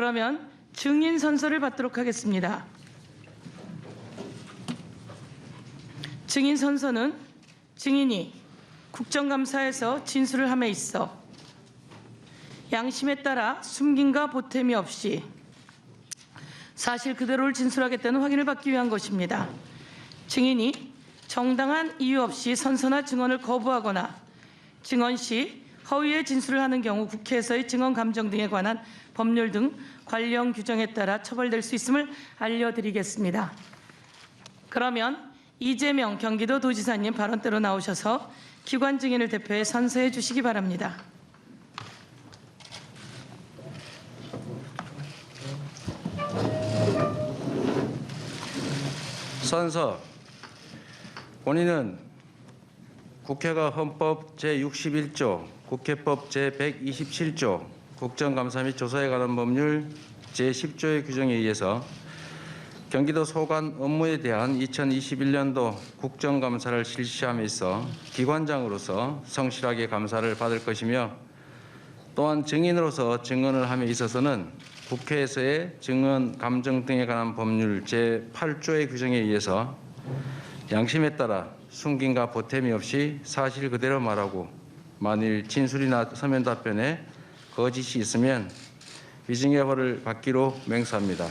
그러면 증인 선서를 받도록 하겠습니다. 증인 선서는 증인이 국정감사에서 진술을 함에 있어 양심에 따라 숨김과 보탬이 없이 사실 그대로를 진술하겠다는 확인을 받기 위한 것입니다. 증인이 정당한 이유 없이 선서나 증언을 거부하거나 증언 시 허위의 진술을 하는 경우 국회에서의 증언 감정 등에 관한 법률 등 관련 규정에 따라 처벌될 수 있음을 알려드리겠습니다. 그러면 이재명 경기도도지사님 발언대로 나오셔서 기관 증인을 대표해 선서해 주시기 바랍니다. 선서. 본인은 국회가 헌법 제61조, 국회법 제127조, 국정감사 및 조사에 관한 법률 제10조의 규정에 의해서 경기도 소관 업무에 대한 2021년도 국정감사를 실시함에 있어 기관장으로서 성실하게 감사를 받을 것이며, 또한 증인으로서 증언을 함에 있어서는 국회에서의 증언 감정 등에 관한 법률 제8조의 규정에 의해서 양심에 따라 숨김과 보탬이 없이 사실 그대로 말하고, 만일 진술이나 서면 답변에 거짓이 있으면 위증의 벌을 받기로 맹세합니다.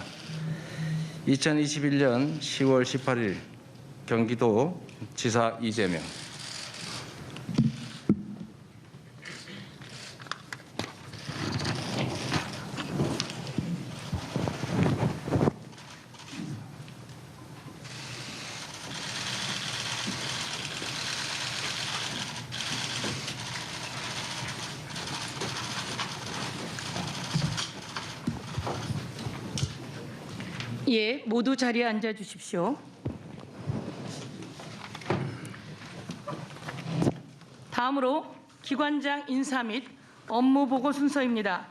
2021년 10월 18일 경기도 지사 이재명. 예, 모두 자리에 앉아 주십시오. 다음으로 기관장 인사 및 업무보고 순서입니다.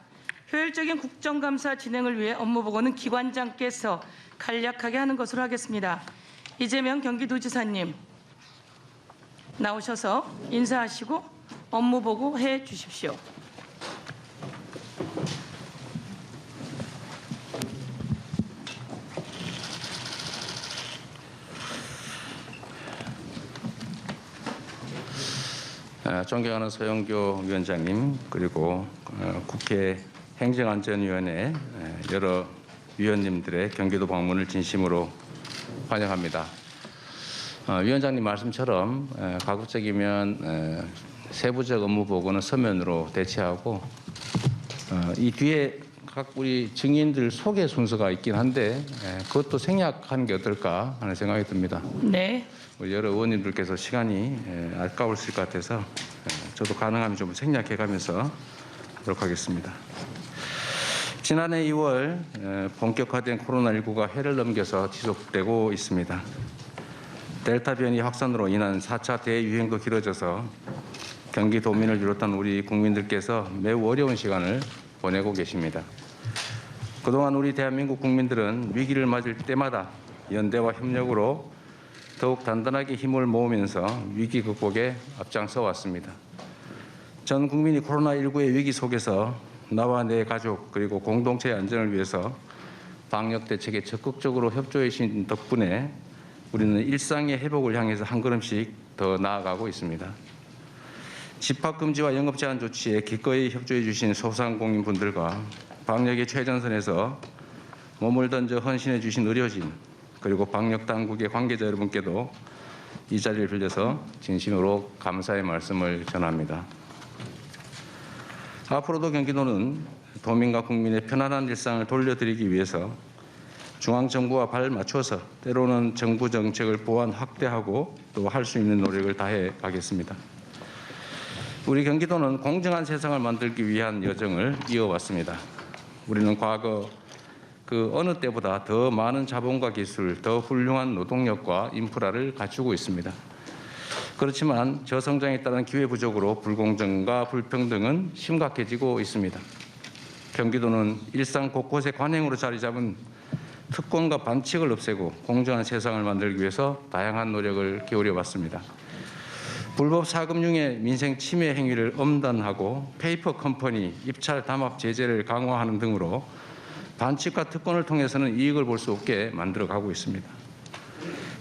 효율적인 국정감사 진행을 위해 업무보고는 기관장께서 간략하게 하는 것으로 하겠습니다. 이재명 경기도지사님 나오셔서 인사하시고 업무보고 해 주십시오. 존경하는 서영교 위원장님, 그리고 국회 행정안전위원회 여러 위원님들의 경기도 방문을 진심으로 환영합니다. 위원장님 말씀처럼 가급적이면 세부적 업무 보고는 서면으로 대체하고, 이 뒤에 각 우리 증인들 소개 순서가 있긴 한데 그것도 생략하는 게 어떨까 하는 생각이 듭니다. 네. 여러 의원님들께서 시간이 아까우실 것 같아서 저도 가능하면 좀 생략해가면서 하도록 하겠습니다. 지난해 2월 본격화된 코로나19가 해를 넘겨서 지속되고 있습니다. 델타 변이 확산으로 인한 4차 대유행도 길어져서 경기도민을 비롯한 우리 국민들께서 매우 어려운 시간을 보내고 계십니다. 그동안 우리 대한민국 국민들은 위기를 맞을 때마다 연대와 협력으로 더욱 단단하게 힘을 모으면서 위기 극복에 앞장서 왔습니다. 전 국민이 코로나19의 위기 속에서 나와 내 가족 그리고 공동체의 안전을 위해서 방역 대책에 적극적으로 협조해 주신 덕분에 우리는 일상의 회복을 향해서 한 걸음씩 더 나아가고 있습니다. 집합금지와 영업제한 조치에 기꺼이 협조해 주신 소상공인분들과 방역의 최전선에서 몸을 던져 헌신해 주신 의료진, 그리고 방역당국의 관계자 여러분께도 이 자리를 빌려서 진심으로 감사의 말씀을 전합니다. 앞으로도 경기도는 도민과 국민의 편안한 일상을 돌려드리기 위해서 중앙정부와 발 맞춰서 때로는 정부 정책을 보완 확대하고 또 할 수 있는 노력을 다해 가겠습니다. 우리 경기도는 공정한 세상을 만들기 위한 여정을 이어왔습니다. 우리는 과거 그 어느 때보다 더 많은 자본과 기술, 더 훌륭한 노동력과 인프라를 갖추고 있습니다. 그렇지만 저성장에 따른 기회 부족으로 불공정과 불평등은 심각해지고 있습니다. 경기도는 일상 곳곳에 관행으로 자리 잡은 특권과 반칙을 없애고 공정한 세상을 만들기 위해서 다양한 노력을 기울여 왔습니다. 불법 사금융의 민생 침해 행위를 엄단하고 페이퍼 컴퍼니 입찰 담합 제재를 강화하는 등으로 반칙과 특권을 통해서는 이익을 볼 수 없게 만들어가고 있습니다.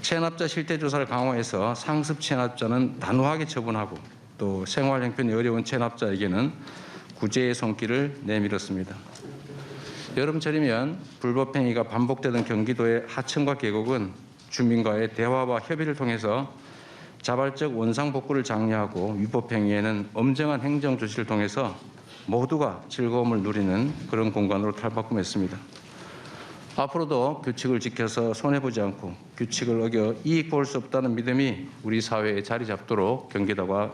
체납자 실태조사를 강화해서 상습 체납자는 단호하게 처분하고 또 생활 형편이 어려운 체납자에게는 구제의 손길을 내밀었습니다. 여름철이면 불법 행위가 반복되던 경기도의 하천과 계곡은 주민과의 대화와 협의를 통해서 자발적 원상복구를 장려하고 위법 행위에는 엄정한 행정 조치를 통해서 모두가 즐거움을 누리는 그런 공간으로 탈바꿈했습니다. 앞으로도 규칙을 지켜서 손해보지 않고 규칙을 어겨 이익 볼 수 없다는 믿음이 우리 사회에 자리 잡도록 경기도가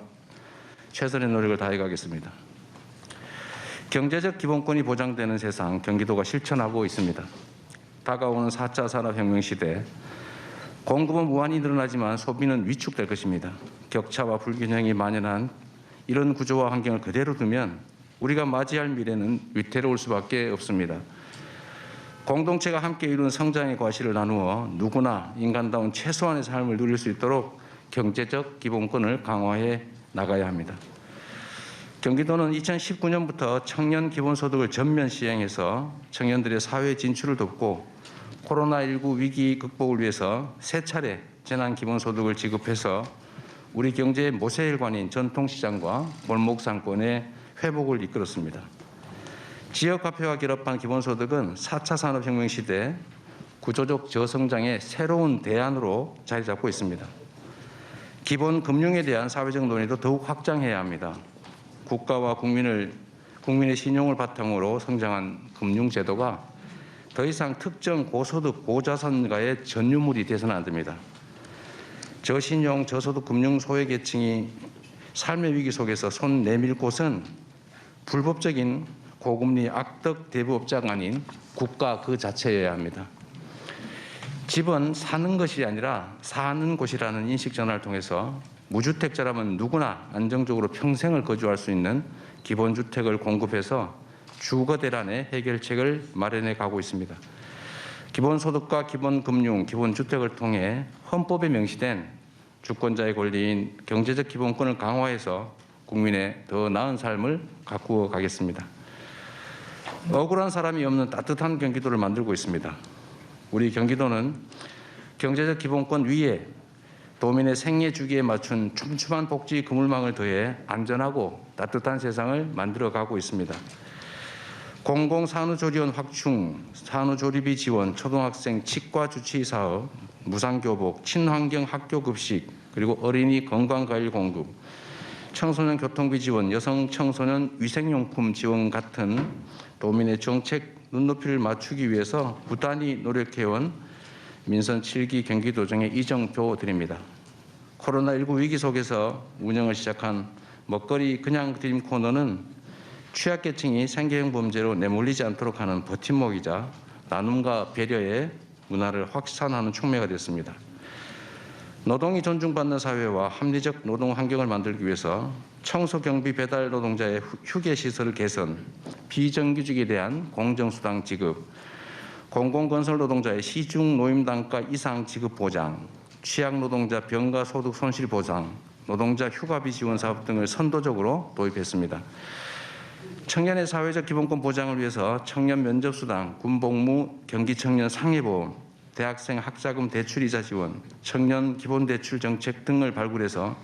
최선의 노력을 다해가겠습니다. 경제적 기본권이 보장되는 세상 경기도가 실천하고 있습니다. 다가오는 4차 산업혁명 시대 공급은 무한히 늘어나지만 소비는 위축될 것입니다. 격차와 불균형이 만연한 이런 구조와 환경을 그대로 두면 우리가 맞이할 미래는 위태로울 수밖에 없습니다. 공동체가 함께 이루는 성장의 과실을 나누어 누구나 인간다운 최소한의 삶을 누릴 수 있도록 경제적 기본권을 강화해 나가야 합니다. 경기도는 2019년부터 청년 기본소득을 전면 시행해서 청년들의 사회 진출을 돕고 코로나19 위기 극복을 위해서 3차례 재난 기본소득을 지급해서 우리 경제의 모세혈관인 전통시장과 골목상권의 회복을 이끌었습니다. 지역화폐와 결합한 기본소득은 4차 산업혁명 시대 구조적 저성장의 새로운 대안으로 자리 잡고 있습니다. 기본 금융에 대한 사회적 논의도 더욱 확장해야 합니다. 국가와 국민의 신용을 바탕으로 성장한 금융제도가 더 이상 특정 고소득, 고자산가의 전유물이 돼서는 안 됩니다. 저신용, 저소득 금융 소외계층이 삶의 위기 속에서 손 내밀 곳은 불법적인 고금리 악덕 대부업자가 아닌 국가 그 자체여야 합니다. 집은 사는 것이 아니라 사는 곳이라는 인식 전환을 통해서 무주택자라면 누구나 안정적으로 평생을 거주할 수 있는 기본주택을 공급해서 주거 대란의 해결책을 마련해 가고 있습니다. 기본소득과 기본금융, 기본주택을 통해 헌법에 명시된 주권자의 권리인 경제적 기본권을 강화해서 국민의 더 나은 삶을 가꾸어 가겠습니다. 억울한 사람이 없는 따뜻한 경기도를 만들고 있습니다. 우리 경기도는 경제적 기본권 위에 도민의 생애 주기에 맞춘 촘촘한 복지 그물망을 더해 안전하고 따뜻한 세상을 만들어가고 있습니다. 공공산후조리원 확충, 산후조리비 지원, 초등학생 치과 주치 사업, 무상교복, 친환경 학교급식, 그리고 어린이 건강과일 공급, 청소년 교통비 지원, 여성 청소년 위생용품 지원 같은 도민의 정책 눈높이를 맞추기 위해서 부단히 노력해온 민선 7기 경기도정의 이정표 드립니다. 코로나19 위기 속에서 운영을 시작한 먹거리 그냥 드림 코너는 취약계층이 생계형 범죄로 내몰리지 않도록 하는 버팀목이자 나눔과 배려의 문화를 확산하는 촉매가 됐습니다. 노동이 존중받는 사회와 합리적 노동 환경을 만들기 위해서 청소경비 배달 노동자의 휴게시설 개선, 비정규직에 대한 공정수당 지급, 공공건설 노동자의 시중 노임단가 이상 지급 보장, 취약노동자 병가 소득 손실 보상, 노동자 휴가비 지원 사업 등을 선도적으로 도입했습니다. 청년의 사회적 기본권 보장을 위해서 청년 면접수당, 군복무, 경기청년 상해보험, 대학생 학자금 대출이자 지원, 청년 기본대출 정책 등을 발굴해서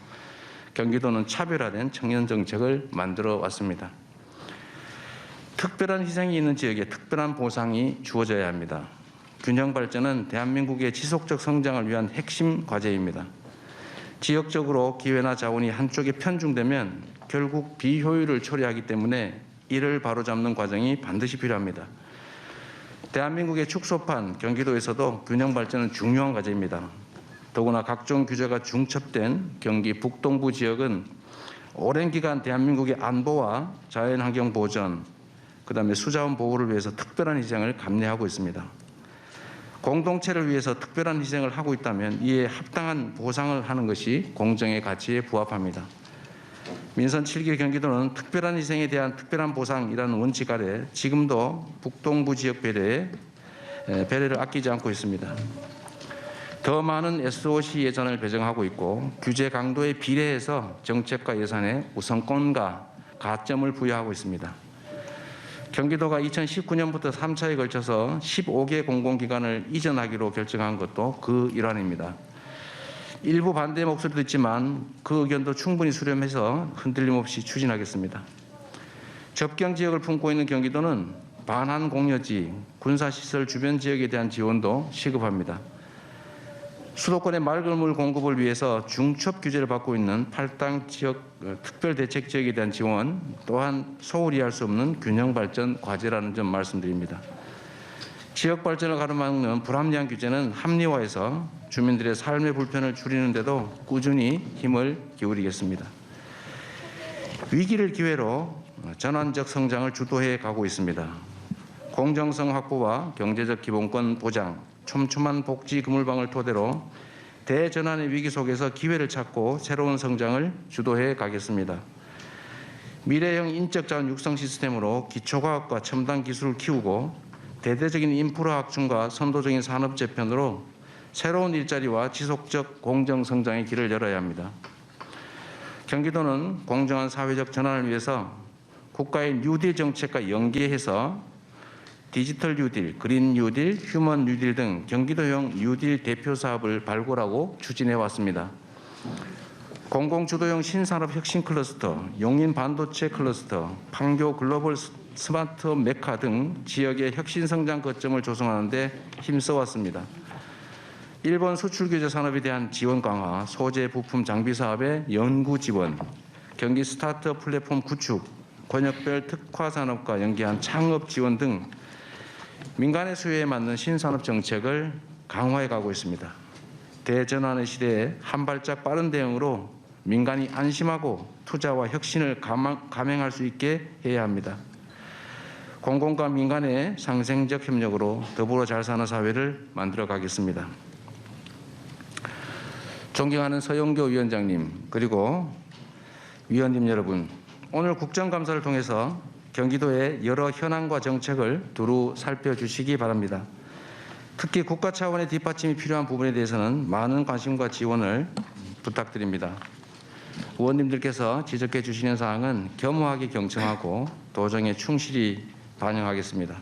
경기도는 차별화된 청년 정책을 만들어 왔습니다. 특별한 희생이 있는 지역에 특별한 보상이 주어져야 합니다. 균형 발전은 대한민국의 지속적 성장을 위한 핵심 과제입니다. 지역적으로 기회나 자원이 한쪽에 편중되면 결국 비효율을 초래하기 때문에 이를 바로잡는 과정이 반드시 필요합니다. 대한민국의 축소판 경기도에서도 균형 발전은 중요한 과제입니다. 더구나 각종 규제가 중첩된 경기 북동부 지역은 오랜 기간 대한민국의 안보와 자연환경 보전, 그다음에 수자원 보호를 위해서 특별한 희생을 감내하고 있습니다. 공동체를 위해서 특별한 희생을 하고 있다면 이에 합당한 보상을 하는 것이 공정의 가치에 부합합니다. 민선 7기 경기도는 특별한 희생에 대한 특별한 보상이라는 원칙 아래 지금도 북동부 지역 배려를 아끼지 않고 있습니다. 더 많은 SOC 예산을 배정하고 있고 규제 강도에 비례해서 정책과 예산에 우선권과 가점을 부여하고 있습니다. 경기도가 2019년부터 3차에 걸쳐서 15개 공공기관을 이전하기로 결정한 것도 그 일환입니다. 일부 반대 목소리도 있지만 그 의견도 충분히 수렴해서 흔들림 없이 추진하겠습니다. 접경 지역을 품고 있는 경기도는 반환 공여지, 군사시설 주변 지역에 대한 지원도 시급합니다. 수도권의 맑은 물 공급을 위해서 중첩 규제를 받고 있는 8당 지역 특별대책 지역에 대한 지원 또한 소홀히 할 수 없는 균형 발전 과제라는 점 말씀드립니다. 지역 발전을 가로막는 불합리한 규제는 합리화해서 주민들의 삶의 불편을 줄이는 데도 꾸준히 힘을 기울이겠습니다. 위기를 기회로 전환적 성장을 주도해 가고 있습니다. 공정성 확보와 경제적 기본권 보장, 촘촘한 복지 그물망을 토대로 대전환의 위기 속에서 기회를 찾고 새로운 성장을 주도해 가겠습니다. 미래형 인적 자원 육성 시스템으로 기초과학과 첨단 기술을 키우고 대대적인 인프라 확충과 선도적인 산업 재편으로 새로운 일자리와 지속적 공정 성장의 길을 열어야 합니다. 경기도는 공정한 사회적 전환을 위해서 국가의 뉴딜 정책과 연계해서 디지털 뉴딜, 그린 뉴딜, 휴먼 뉴딜 등 경기도형 뉴딜 대표 사업을 발굴하고 추진해 왔습니다. 공공주도형 신산업 혁신 클러스터, 용인 반도체 클러스터, 판교 글로벌 스마트 메카 등 지역의 혁신 성장 거점을 조성하는 데 힘써왔습니다. 일본 수출 규제 산업에 대한 지원 강화, 소재 부품 장비 사업의 연구 지원, 경기 스타트업 플랫폼 구축, 권역별 특화 산업과 연계한 창업 지원 등 민간의 수요에 맞는 신산업 정책을 강화해 가고 있습니다. 대전환의 시대에 한 발짝 빠른 대응으로 민간이 안심하고 투자와 혁신을 감행할 수 있게 해야 합니다. 공공과 민간의 상생적 협력으로 더불어 잘 사는 사회를 만들어 가겠습니다. 존경하는 서영교 위원장님 그리고 위원님 여러분, 오늘 국정감사를 통해서 경기도의 여러 현안과 정책을 두루 살펴주시기 바랍니다. 특히 국가 차원의 뒷받침이 필요한 부분에 대해서는 많은 관심과 지원을 부탁드립니다. 의원님들께서 지적해 주시는 사항은 겸허하게 경청하고 도정에 충실히 반영하겠습니다.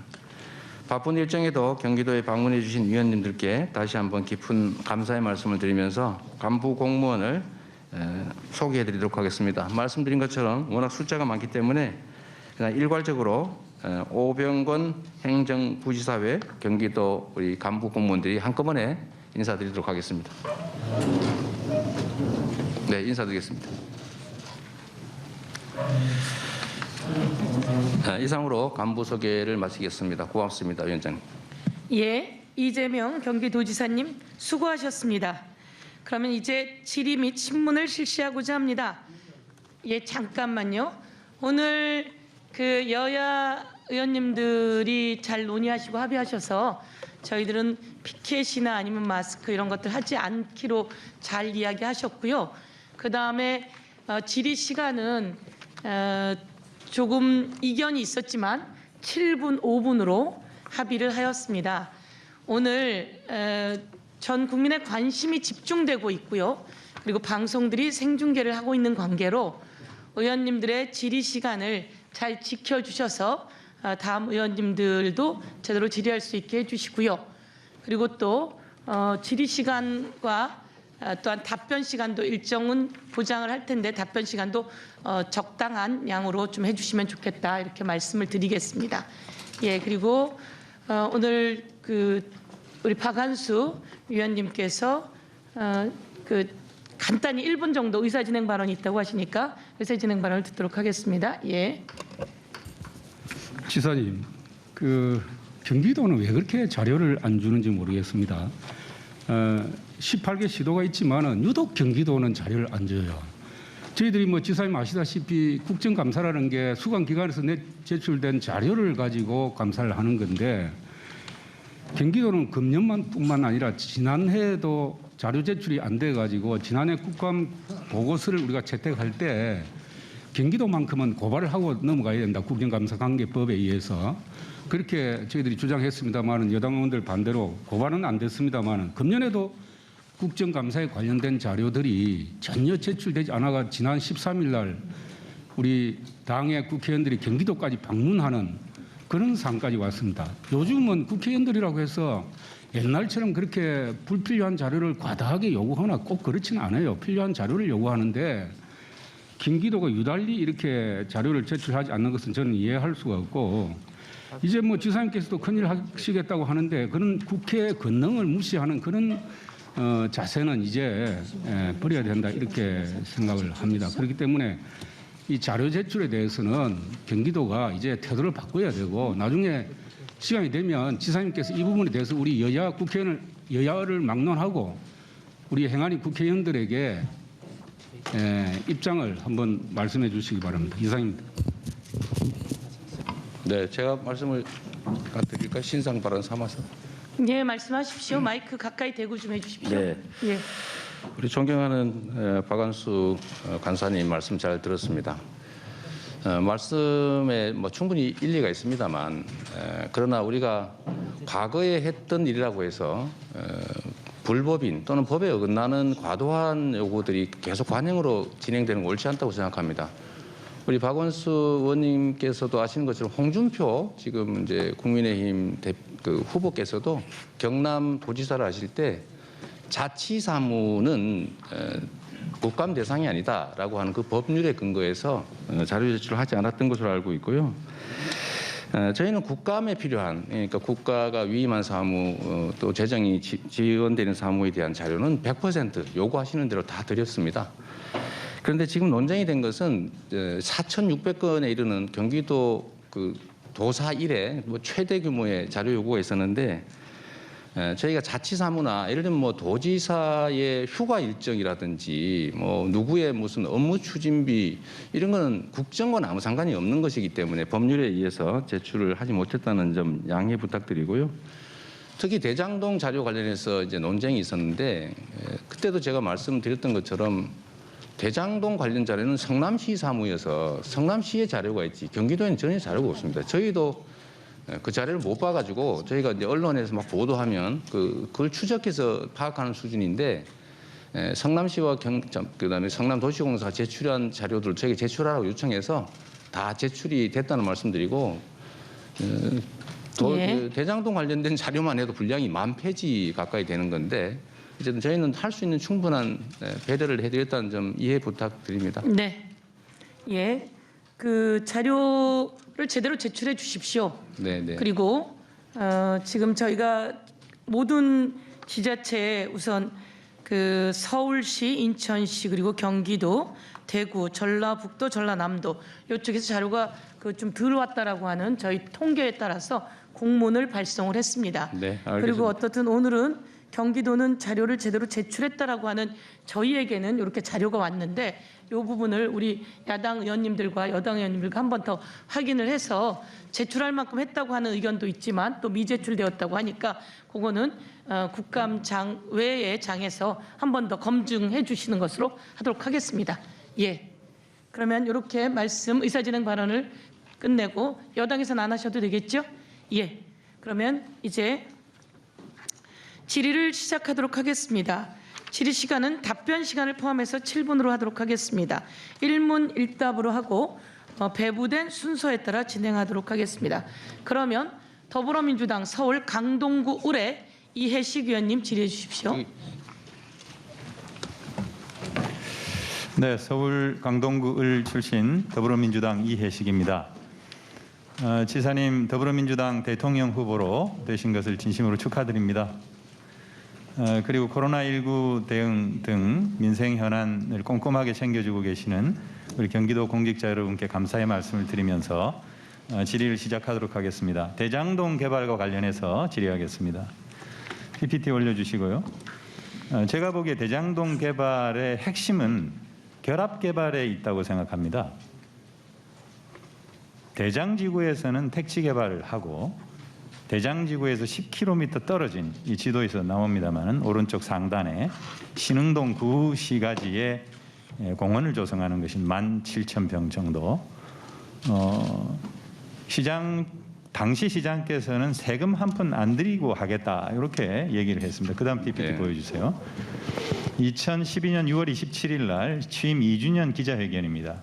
바쁜 일정에도 경기도에 방문해 주신 위원님들께 다시 한번 깊은 감사의 말씀을 드리면서 간부 공무원을 소개해 드리도록 하겠습니다. 말씀드린 것처럼 워낙 숫자가 많기 때문에 그냥 일괄적으로 오병건 행정부지사회 경기도 우리 간부 공무원들이 한꺼번에 인사드리도록 하겠습니다. 네, 인사드리겠습니다. 이상으로 간부 소개를 마치겠습니다. 고맙습니다, 위원장님. 예, 이재명 경기도지사님 수고하셨습니다. 그러면 이제 질의 및 신문을 실시하고자 합니다. 예, 잠깐만요. 오늘 그 여야 의원님들이 잘 논의하시고 합의하셔서 저희들은 피켓이나 아니면 마스크 이런 것들 하지 않기로 잘 이야기하셨고요. 그 다음에 질의 시간은 조금 이견이 있었지만 7분, 5분으로 합의를 하였습니다. 오늘 전 국민의 관심이 집중되고 있고요. 그리고 방송들이 생중계를 하고 있는 관계로 의원님들의 질의 시간을 잘 지켜주셔서 다음 의원님들도 제대로 질의할 수 있게 해주시고요. 그리고 또 질의 시간과 또한 답변 시간도 일정은 보장을 할 텐데 답변 시간도 적당한 양으로 좀 해주시면 좋겠다 이렇게 말씀을 드리겠습니다. 예, 그리고 오늘 우리 박한수 위원님께서 간단히 1분 정도 의사진행 발언이 있다고 하시니까 의사진행 발언을 듣도록 하겠습니다. 예. 지사님, 경기도는 왜 그렇게 자료를 안 주는지 모르겠습니다. 18개 시도가 있지만은 유독 경기도는 자료를 안 줘요. 저희들이 지사님 아시다시피 국정감사라는 게 수감기관에서 제출된 자료를 가지고 감사를 하는 건데 경기도는 금년뿐만 아니라 지난해에도 자료 제출이 안 돼 가지고 지난해 국감 보고서를 우리가 채택할 때 경기도만큼은 고발을 하고 넘어가야 된다. 국정감사관계법에 의해서 그렇게 저희들이 주장했습니다만은 여당 의원들 반대로 고발은 안 됐습니다만은 금년에도 국정감사에 관련된 자료들이 전혀 제출되지 않아가 지난 13일 날 우리 당의 국회의원들이 경기도까지 방문하는 그런 상황까지 왔습니다. 요즘은 국회의원들이라고 해서 옛날처럼 그렇게 불필요한 자료를 과다하게 요구하거나 꼭 그렇지는 않아요. 필요한 자료를 요구하는데 경기도가 유달리 이렇게 자료를 제출하지 않는 것은 저는 이해할 수가 없고, 이제 뭐 지사님께서도 큰일 하시겠다고 하는데 그런 국회의 권능을 무시하는 그런 자세는 이제 버려야 된다 이렇게 생각을 합니다. 그렇기 때문에 이 자료 제출에 대해서는 경기도가 이제 태도를 바꿔야 되고, 나중에 시간이 되면 지사님께서 이 부분에 대해서 우리 여야를 막론하고 우리 행안위 국회의원들에게 입장을 한번 말씀해 주시기 바랍니다. 이상입니다. 네, 제가 말씀을 드릴까요? 신상 발언 삼아서. 예, 말씀하십시오. 마이크 가까이 대고 좀 해주십시오. 네. 예. 우리 존경하는 박완수 간사님 말씀 잘 들었습니다. 말씀에 뭐 충분히 일리가 있습니다만, 그러나 우리가 과거에 했던 일이라고 해서 불법인 또는 법에 어긋나는 과도한 요구들이 계속 관행으로 진행되는 건 옳지 않다고 생각합니다. 우리 박원수 의원님께서도 아시는 것처럼 홍준표 지금 이제 국민의힘 후보께서도 경남 도지사를 하실 때 자치사무는 국감 대상이 아니다라고 하는 그 법률에 근거해서 자료 제출을 하지 않았던 것으로 알고 있고요. 저희는 국감에 필요한, 그러니까 국가가 위임한 사무 또 재정이 지원되는 사무에 대한 자료는 100% 요구하시는 대로 다 드렸습니다. 그런데 지금 논쟁이 된 것은 4,600건에 이르는 경기도 그 도사 일에 뭐 최대 규모의 자료 요구가 있었는데, 저희가 자치사무나 예를 들면 뭐 도지사의 휴가 일정이라든지 뭐 누구의 무슨 업무 추진비 이런 거는 국정과는 아무 상관이 없는 것이기 때문에 법률에 의해서 제출을 하지 못했다는 점 양해 부탁드리고요. 특히 대장동 자료 관련해서 이제 논쟁이 있었는데, 그때도 제가 말씀드렸던 것처럼 대장동 관련 자료는 성남시 사무여서 성남시의 자료가 있지 경기도에는 전혀 자료가 없습니다. 저희도 그 자료를 못 봐가지고 저희가 이제 언론에서 막 보도하면 그걸 추적해서 파악하는 수준인데, 성남시와 그다음에 성남도시공사가 제출한 자료들 저에게 제출하라고 요청해서 다 제출이 됐다는 말씀드리고, 예. 대장동 관련된 자료만 해도 분량이 10,000페이지 가까이 되는 건데, 어쨌든 저희는 할 수 있는 충분한 배려를 해드렸다는 점 이해 부탁드립니다. 네. 예. 그 자료를 제대로 제출해 주십시오. 네, 네. 그리고 지금 저희가 모든 지자체에 우선 그 서울시, 인천시 그리고 경기도, 대구, 전라북도, 전라남도 이쪽에서 자료가 그 좀 들어왔다라고 하는 저희 통계에 따라서 공문을 발송을 했습니다. 네, 알겠습니다. 그리고 어떻든 오늘은 경기도는 자료를 제대로 제출했다라고 하는 저희에게는 이렇게 자료가 왔는데, 이 부분을 우리 야당 의원님들과 여당 의원님들과 한 번 더 확인을 해서 제출할 만큼 했다고 하는 의견도 있지만 또 미제출되었다고 하니까 그거는 국감장 외의 장에서 한 번 더 검증해 주시는 것으로 하도록 하겠습니다. 예. 그러면 이렇게 말씀 의사진행 발언을 끝내고 여당에서는 안 하셔도 되겠죠? 예. 그러면 이제 질의를 시작하도록 하겠습니다. 질의 시간은 답변 시간을 포함해서 7분으로 하도록 하겠습니다. 1문 1답으로 하고 배부된 순서에 따라 진행하도록 하겠습니다. 그러면 더불어민주당 서울 강동구 을의 이해식 의원님 질의해 주십시오. 네, 서울 강동구 을 출신 더불어민주당 이해식입니다. 지사님 더불어민주당 대통령 후보로 되신 것을 진심으로 축하드립니다. 그리고 코로나19 대응 등 민생 현안을 꼼꼼하게 챙겨주고 계시는 우리 경기도 공직자 여러분께 감사의 말씀을 드리면서 질의를 시작하도록 하겠습니다. 대장동 개발과 관련해서 질의하겠습니다. PPT 올려주시고요. 제가 보기에 대장동 개발의 핵심은 결합 개발에 있다고 생각합니다. 대장지구에서는 택지 개발을 하고 대장지구에서 10km 떨어진 이 지도에서 나옵니다만 오른쪽 상단에 신흥동 구시가지에 공원을 조성하는 것이 17,000평 정도. 당시 시장께서는 세금 한 푼 안 들이고 하겠다 이렇게 얘기를 했습니다. 그다음 PPT 네. 보여주세요. 2012년 6월 27일 날 취임 2주년 기자회견입니다.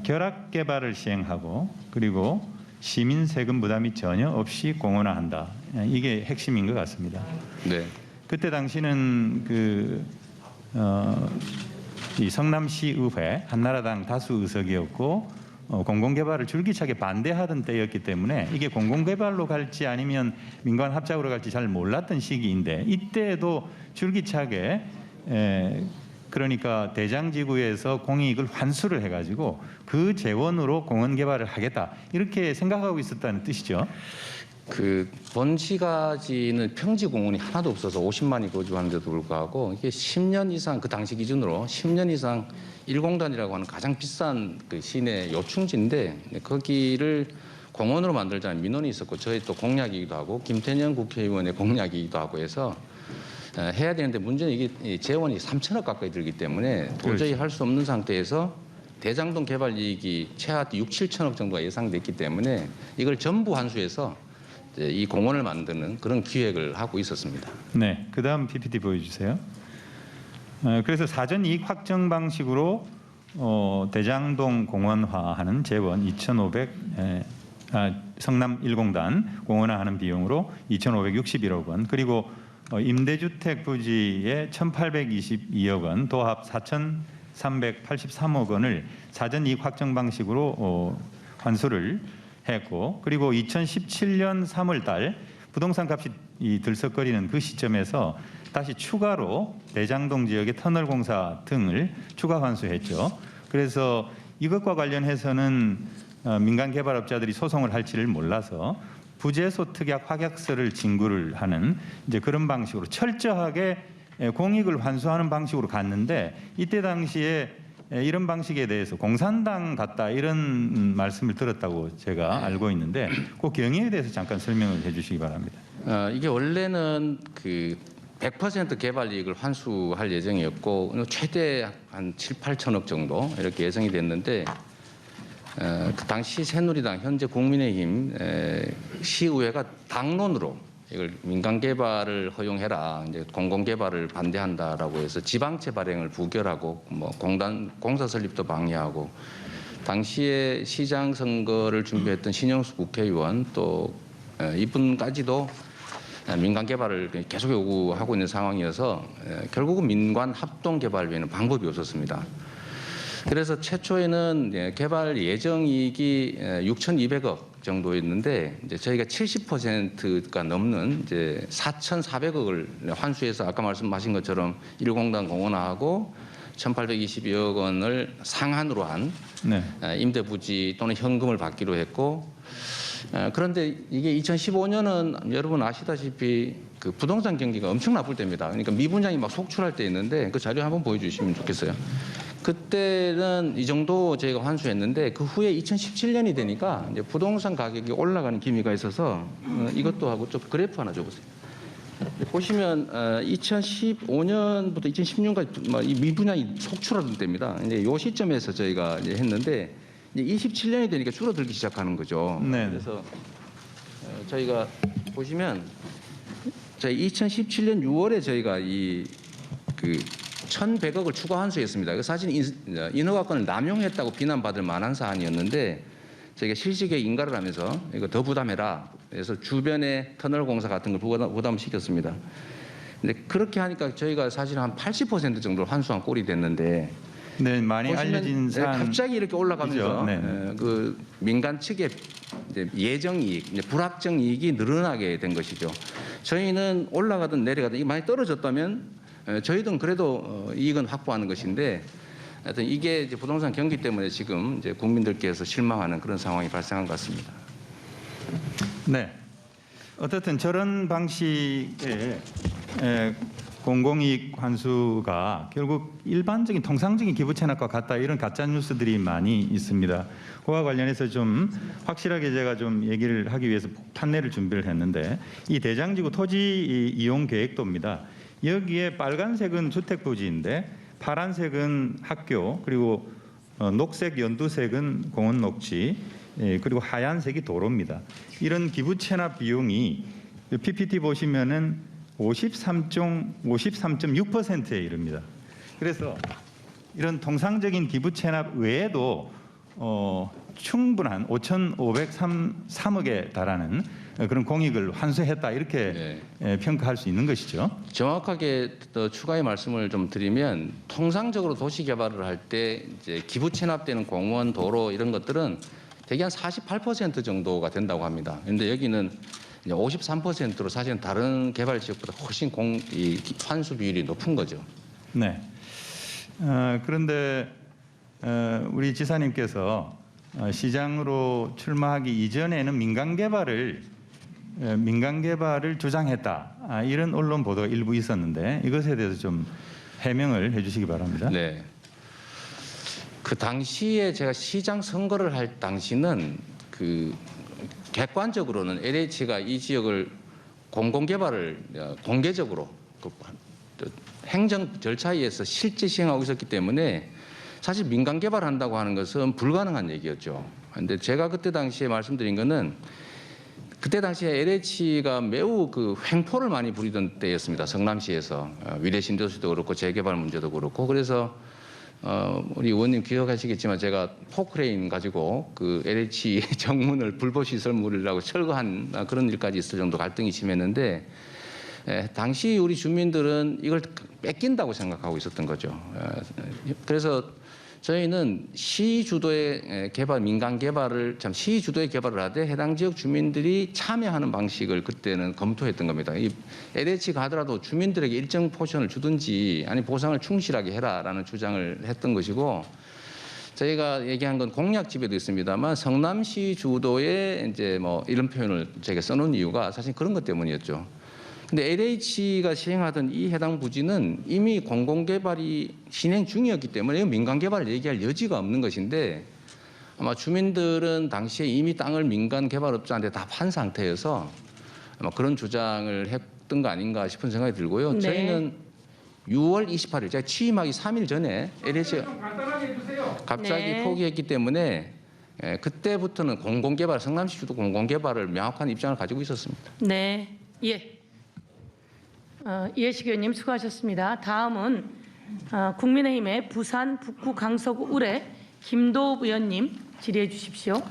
결합 개발을 시행하고 그리고 시민 세금 부담이 전혀 없이 공원화한다. 이게 핵심인 것 같습니다. 네. 그때 당시는 이 성남시의회 한나라당 다수 의석이었고 공공개발을 줄기차게 반대하던 때였기 때문에 이게 공공개발로 갈지 아니면 민관 합작으로 갈지 잘 몰랐던 시기인데 이때에도 줄기차게 그러니까 대장지구에서 공익을 환수를 해가지고 그 재원으로 공원 개발을 하겠다 이렇게 생각하고 있었다는 뜻이죠. 그 본시가지는 평지 공원이 하나도 없어서 50만이 거주하는데도 불구하고 이게 10년 이상 그 당시 기준으로 10년 이상 1공단이라고 하는 가장 비싼 그 시내 요충지인데 거기를 공원으로 만들자는 민원이 있었고 저희 또 공약이기도 하고 김태년 국회의원의 공약이기도 하고 해서 해야 되는데 문제는 이게 재원이 3천억 가까이 들기 때문에 도저히 그렇죠. 할 수 없는 상태에서 대장동 개발 이익이 최하 6, 7천억 정도가 예상됐기 때문에 이걸 전부 환수해서 이 공원을 만드는 그런 기획을 하고 있었습니다. 네, 그다음 PPT 보여주세요. 그래서 사전 이익 확정 방식으로 대장동 공원화하는 재원 2,500 성남 1공단 공원화하는 비용으로 2,561억 원 그리고 임대주택 부지에 1,822억 원 도합 4,383억 원을 사전 이익 확정 방식으로 환수를 했고 그리고 2017년 3월 달 부동산 값이 들썩거리는 그 시점에서 다시 추가로 대장동 지역의 터널 공사 등을 추가 환수했죠. 그래서 이것과 관련해서는 민간 개발업자들이 소송을 할지를 몰라서 부재소 특약 확약서를 진구를 하는 이제 그런 방식으로 철저하게 공익을 환수하는 방식으로 갔는데 이때 당시에 이런 방식에 대해서 공산당 같다 이런 말씀을 들었다고 제가 알고 있는데 그 경위에 대해서 잠깐 설명을 해주시기 바랍니다. 이게 원래는 그 100% 개발 이익을 환수할 예정이었고 최대 한 7, 8천억 정도 이렇게 예정이 됐는데 그 당시 새누리당 현재 국민의힘 시의회가 당론으로 이걸 민간 개발을 허용해라 이제 공공 개발을 반대한다라고 해서 지방채 발행을 부결하고 뭐 공사 설립도 방해하고 당시에 시장 선거를 준비했던 신영수 국회의원 또 이분까지도 민간 개발을 계속 요구하고 있는 상황이어서 결국은 민관 합동 개발 외에는 방법이 없었습니다. 그래서 최초에는 개발 예정 이익이 6,200억 정도였는데 이제 저희가 70%가 넘는 이제 4,400억을 환수해서 아까 말씀하신 것처럼 1공단 공원화하고 1,822억 원을 상한으로 한 네. 임대 부지 또는 현금을 받기로 했고 그런데 이게 2015년은 여러분 아시다시피 그 부동산 경기가 엄청 나쁠 때입니다. 그러니까 미분양이 막 속출할 때 있는데 그 자료 한번 보여주시면 좋겠어요. 그때는 이 정도 저희가 환수했는데 그 후에 2017년이 되니까 이제 부동산 가격이 올라가는 기미가 있어서 이것도 하고 좀 그래프 하나 줘보세요. 보시면 2015년부터 2016년까지 이 미분양이 속출하던 때입니다. 이제 이 시점에서 저희가 이제 했는데 이제 27년이 되니까 줄어들기 시작하는 거죠. 네. 그래서 저희가 보시면 저희 2017년 6월에 저희가 그 1,100억을 추가 환수했습니다. 사실 인허가권을 남용했다고 비난받을 만한 사안이었는데 저희가 실시계 인가를 하면서 이거 더 부담해라. 그래서 주변에 터널 공사 같은 걸 부담시켰습니다. 근데 그렇게 하니까 저희가 사실 한 80% 정도를 환수한 꼴이 됐는데 네, 많이 알려진 사안. 갑자기 이렇게 올라가면서 네. 그 민간 측의 예정 이익, 불확정 이익이 늘어나게 된 것이죠. 저희는 올라가든 내려가든 이게 많이 떨어졌다면 저희들은 그래도 이익은 확보하는 것인데 하여튼 이게 이제 부동산 경기 때문에 지금 이제 국민들께서 실망하는 그런 상황이 발생한 것 같습니다. 네. 어떻든 저런 방식의 공공이익 환수가 결국 일반적인 통상적인 기부 체납과 같다 이런 가짜 뉴스들이 많이 있습니다. 그와 관련해서 좀 확실하게 제가 좀 얘기를 하기 위해서 판넬을 준비를 했는데 이 대장지구 토지 이용 계획도입니다. 여기에 빨간색은 주택 부지인데 파란색은 학교 그리고 녹색 연두색은 공원 녹지 그리고 하얀색이 도로입니다. 이런 기부 체납 비용이 PPT 보시면은 53.6%에 이릅니다. 그래서 이런 통상적인 기부 체납 외에도 충분한 5,503억에 달하는 그런 공익을 환수했다 이렇게 평가할 수 있는 것이죠. 정확하게 더 추가의 말씀을 좀 드리면 통상적으로 도시 개발을 할 때 이제 기부 체납되는 공원, 도로 이런 것들은 대개 한 48% 정도가 된다고 합니다. 그런데 여기는 이제 53%로 사실은 다른 개발 지역보다 훨씬 이 환수 비율이 높은 거죠. 네. 그런데 우리 지사님께서 시장으로 출마하기 이전에는 민간 개발을 주장했다. 이런 언론 보도가 일부 있었는데 이것에 대해서 좀 해명을 해주시기 바랍니다. 네. 그 당시에 제가 시장 선거를 할 당시는 그 객관적으로는 LH가 이 지역을 공공개발을 공개적으로 그 행정 절차에 의해서 실제 시행하고 있었기 때문에 사실 민간 개발한다고 하는 것은 불가능한 얘기였죠. 그런데 제가 그때 당시에 말씀드린 거는 그때 당시에 LH가 매우 그 횡포를 많이 부리던 때였습니다. 성남시에서 위례 신도시도 그렇고 재개발 문제도 그렇고 그래서 우리 의원님 기억하시겠지만 제가 포크레인 가지고 그 LH 정문을 불법시설물이라고 철거한 그런 일까지 있을 정도 갈등이 심했는데 당시 우리 주민들은 이걸 뺏긴다고 생각하고 있었던 거죠. 그래서 저희는 시 주도의 개발, 민간 개발을 시 주도의 개발을 하되 해당 지역 주민들이 참여하는 방식을 그때는 검토했던 겁니다. 이 LH가 하더라도 주민들에게 일정 포션을 주든지 아니 보상을 충실하게 해라라는 주장을 했던 것이고 저희가 얘기한 건 공약집에도 있습니다만 성남시 주도의 이제 뭐 이런 표현을 제가 써놓은 이유가 사실 그런 것 때문이었죠. 근데 LH가 시행하던 이 해당 부지는 이미 공공개발이 진행 중이었기 때문에 민간개발을 얘기할 여지가 없는 것인데 아마 주민들은 당시에 이미 땅을 민간 개발업자한테 다 판 상태여서 아마 그런 주장을 했던 거 아닌가 싶은 생각이 들고요. 네. 저희는 6월 28일 제가 취임하기 3일 전에 LH가 갑자기 네. 포기했기 때문에 그때부터는 공공개발, 성남시 주도 공공개발을 명확한 입장을 가지고 있었습니다. 네. 예. 이해식 의원님 수고하셨습니다. 다음은 국민의힘의 부산 북구 강서구 울의 김도읍 의원님 질의해 주십시오.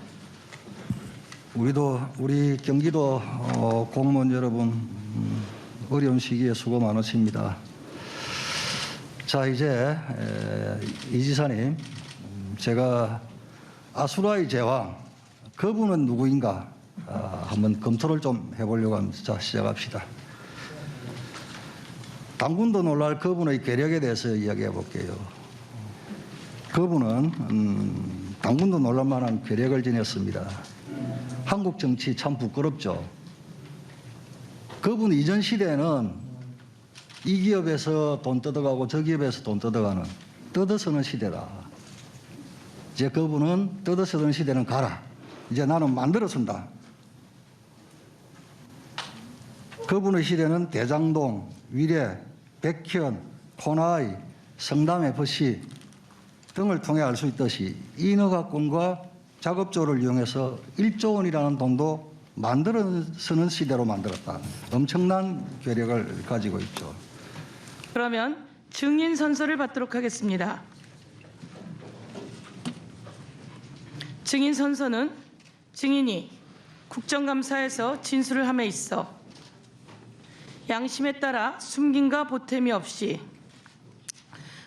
우리 경기도 공무원 여러분 어려운 시기에 수고 많으십니다. 자 이제 이 지사님 제가 아수라의 제왕 그분은 누구인가 한번 검토를 좀 해보려고 합니다. 자 시작합시다. 당군도 놀랄 그분의 괴력에 대해서 이야기해 볼게요. 그분은 당군도 놀랄 만한 괴력을 지녔습니다. 한국 정치 참 부끄럽죠. 그분 이전 시대에는 이 기업에서 돈 뜯어가고 저 기업에서 돈 뜯어가는 뜯어쓰는 시대다. 이제 그분은 뜯어쓰는 시대는 가라. 이제 나는 만들어 쓴다. 그분의 시대는 대장동, 위례, 백현, 코나이, 성남FC 등을 통해 알 수 있듯이 인허가권과 작업조를 이용해서 1조 원이라는 돈도 만들어 쓰는 시대로 만들었다. 엄청난 괴력을 가지고 있죠. 그러면 증인 선서를 받도록 하겠습니다. 증인 선서는 증인이 국정감사에서 진술을 함에 있어 양심에 따라 숨김과 보탬이 없이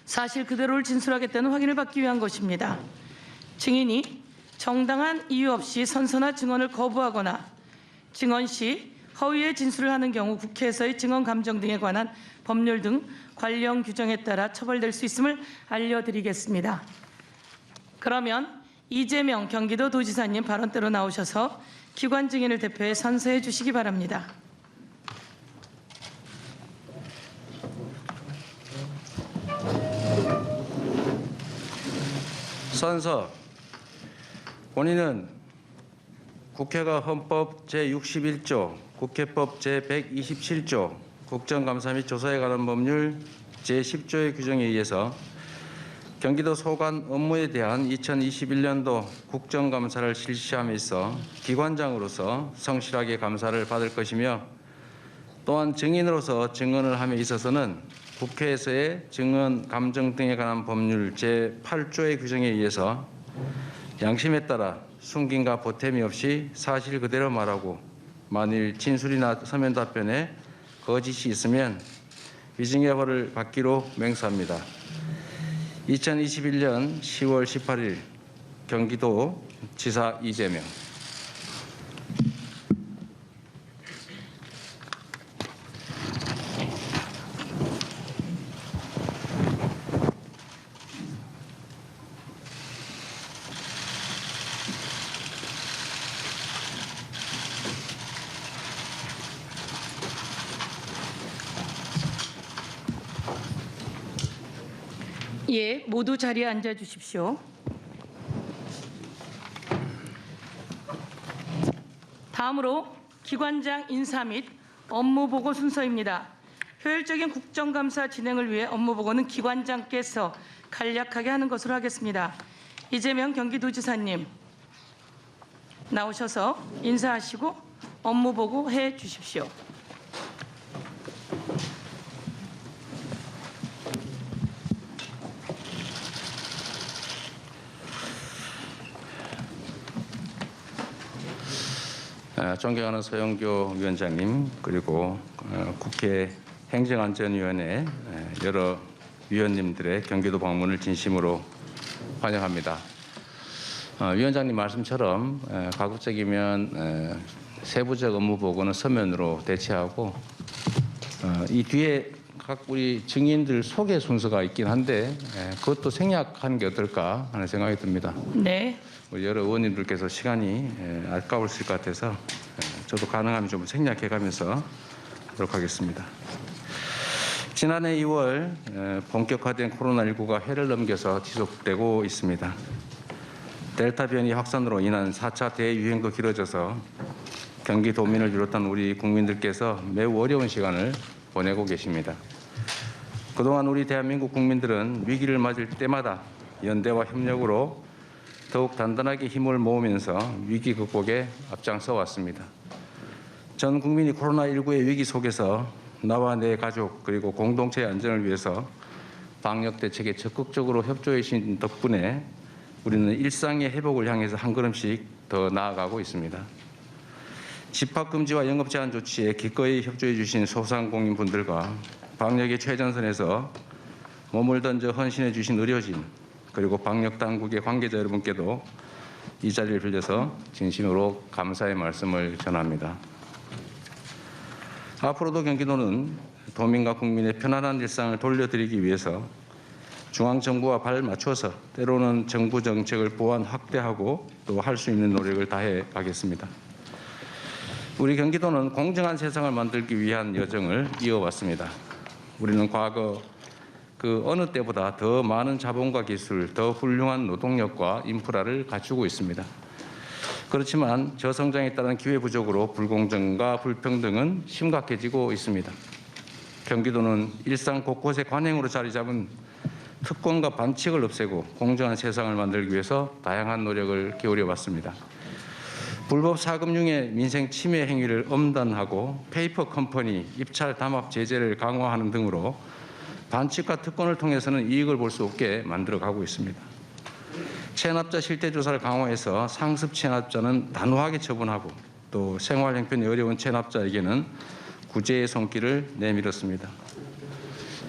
사실 그대로를 진술하겠다는 확인을 받기 위한 것입니다. 증인이 정당한 이유 없이 선서나 증언을 거부하거나 증언 시 허위의 진술을 하는 경우 국회에서의 증언 감정 등에 관한 법률 등 관련 규정에 따라 처벌될 수 있음을 알려드리겠습니다. 그러면 이재명 경기도 도지사님 발언대로 나오셔서 기관 증인을 대표해 선서해 주시기 바랍니다. 선서. 본인은 국회가 헌법 제61조, 국회법 제127조, 국정감사 및 조사에 관한 법률 제10조의 규정에 의해서 경기도 소관 업무에 대한 2021년도 국정감사를 실시함에 있어 기관장으로서 성실하게 감사를 받을 것이며 또한 증인으로서 증언을 함에 있어서는 국회에서의 증언 감정 등에 관한 법률 제8조의 규정에 의해서 양심에 따라 숨김과 보탬이 없이 사실 그대로 말하고 만일 진술이나 서면 답변에 거짓이 있으면 위증의 벌을 받기로 맹세합니다. 2021년 10월 18일 경기도 지사 이재명. 예, 모두 자리에 앉아 주십시오. 다음으로 기관장 인사 및 업무 보고 순서입니다. 효율적인 국정감사 진행을 위해 업무 보고는 기관장께서 간략하게 하는 것으로 하겠습니다. 이재명 경기도지사님 나오셔서 인사하시고 업무 보고 해 주십시오. 존경하는 서영교 위원장님, 그리고 국회 행정안전위원회 여러 위원님들의 경기도 방문을 진심으로 환영합니다. 위원장님 말씀처럼 가급적이면 세부적 업무 보고는 서면으로 대체하고 이 뒤에 각 우리 증인들 소개 순서가 있긴 한데 그것도 생략하는 게 어떨까 하는 생각이 듭니다. 네. 우리 여러 의원님들께서 시간이 아까우실 것 같아서 저도 가능하면 좀 생략해가면서 하도록 하겠습니다. 지난해 2월 본격화된 코로나19가 해를 넘겨서 지속되고 있습니다. 델타 변이 확산으로 인한 4차 대유행도 길어져서 경기도민을 비롯한 우리 국민들께서 매우 어려운 시간을 보내고 계십니다. 그동안 우리 대한민국 국민들은 위기를 맞을 때마다 연대와 협력으로 더욱 단단하게 힘을 모으면서 위기 극복에 앞장서 왔습니다. 전 국민이 코로나19의 위기 속에서 나와 내 가족 그리고 공동체의 안전을 위해서 방역 대책에 적극적으로 협조해 주신 덕분에 우리는 일상의 회복을 향해서 한 걸음씩 더 나아가고 있습니다. 집합 금지와 영업 제한 조치에 기꺼이 협조해 주신 소상공인분들과 방역의 최전선에서 몸을 던져 헌신해 주신 의료진 그리고 방역 당국의 관계자 여러분께도 이 자리를 빌려서 진심으로 감사의 말씀을 전합니다. 앞으로도 경기도는 도민과 국민의 편안한 일상을 돌려드리기 위해서 중앙정부와 발 맞춰서 때로는 정부 정책을 보완 확대하고 또 할 수 있는 노력을 다해 가겠습니다. 우리 경기도는 공정한 세상을 만들기 위한 여정을 이어왔습니다. 우리는 과거 그 어느 때보다 더 많은 자본과 기술, 더 훌륭한 노동력과 인프라를 갖추고 있습니다. 그렇지만 저성장에 따른 기회 부족으로 불공정과 불평등은 심각해지고 있습니다. 경기도는 일상 곳곳에 관행으로 자리 잡은 특권과 반칙을 없애고 공정한 세상을 만들기 위해서 다양한 노력을 기울여 왔습니다. 불법 사금융의 민생 침해 행위를 엄단하고 페이퍼 컴퍼니 입찰 담합 제재를 강화하는 등으로 반칙과 특권을 통해서는 이익을 볼 수 없게 만들어가고 있습니다. 체납자 실태조사를 강화해서 상습 체납자는 단호하게 처분하고 또 생활 형편이 어려운 체납자에게는 구제의 손길을 내밀었습니다.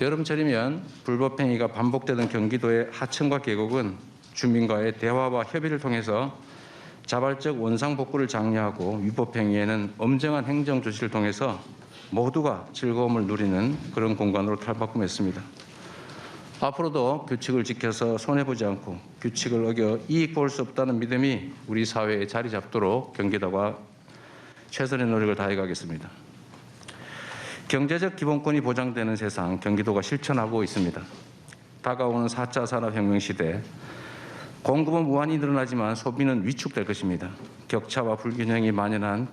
여름철이면 불법 행위가 반복되던 경기도의 하천과 계곡은 주민과의 대화와 협의를 통해서 자발적 원상복구를 장려하고 위법 행위에는 엄정한 행정 조치를 통해서 모두가 즐거움을 누리는 그런 공간으로 탈바꿈했습니다. 앞으로도 규칙을 지켜서 손해보지 않고 규칙을 어겨 이익 볼 수 없다는 믿음이 우리 사회에 자리 잡도록 경기도가 최선의 노력을 다해 가겠습니다. 경제적 기본권이 보장되는 세상 경기도가 실천하고 있습니다. 다가오는 4차 산업혁명 시대 공급은 무한히 늘어나지만 소비는 위축될 것입니다. 격차와 불균형이 만연한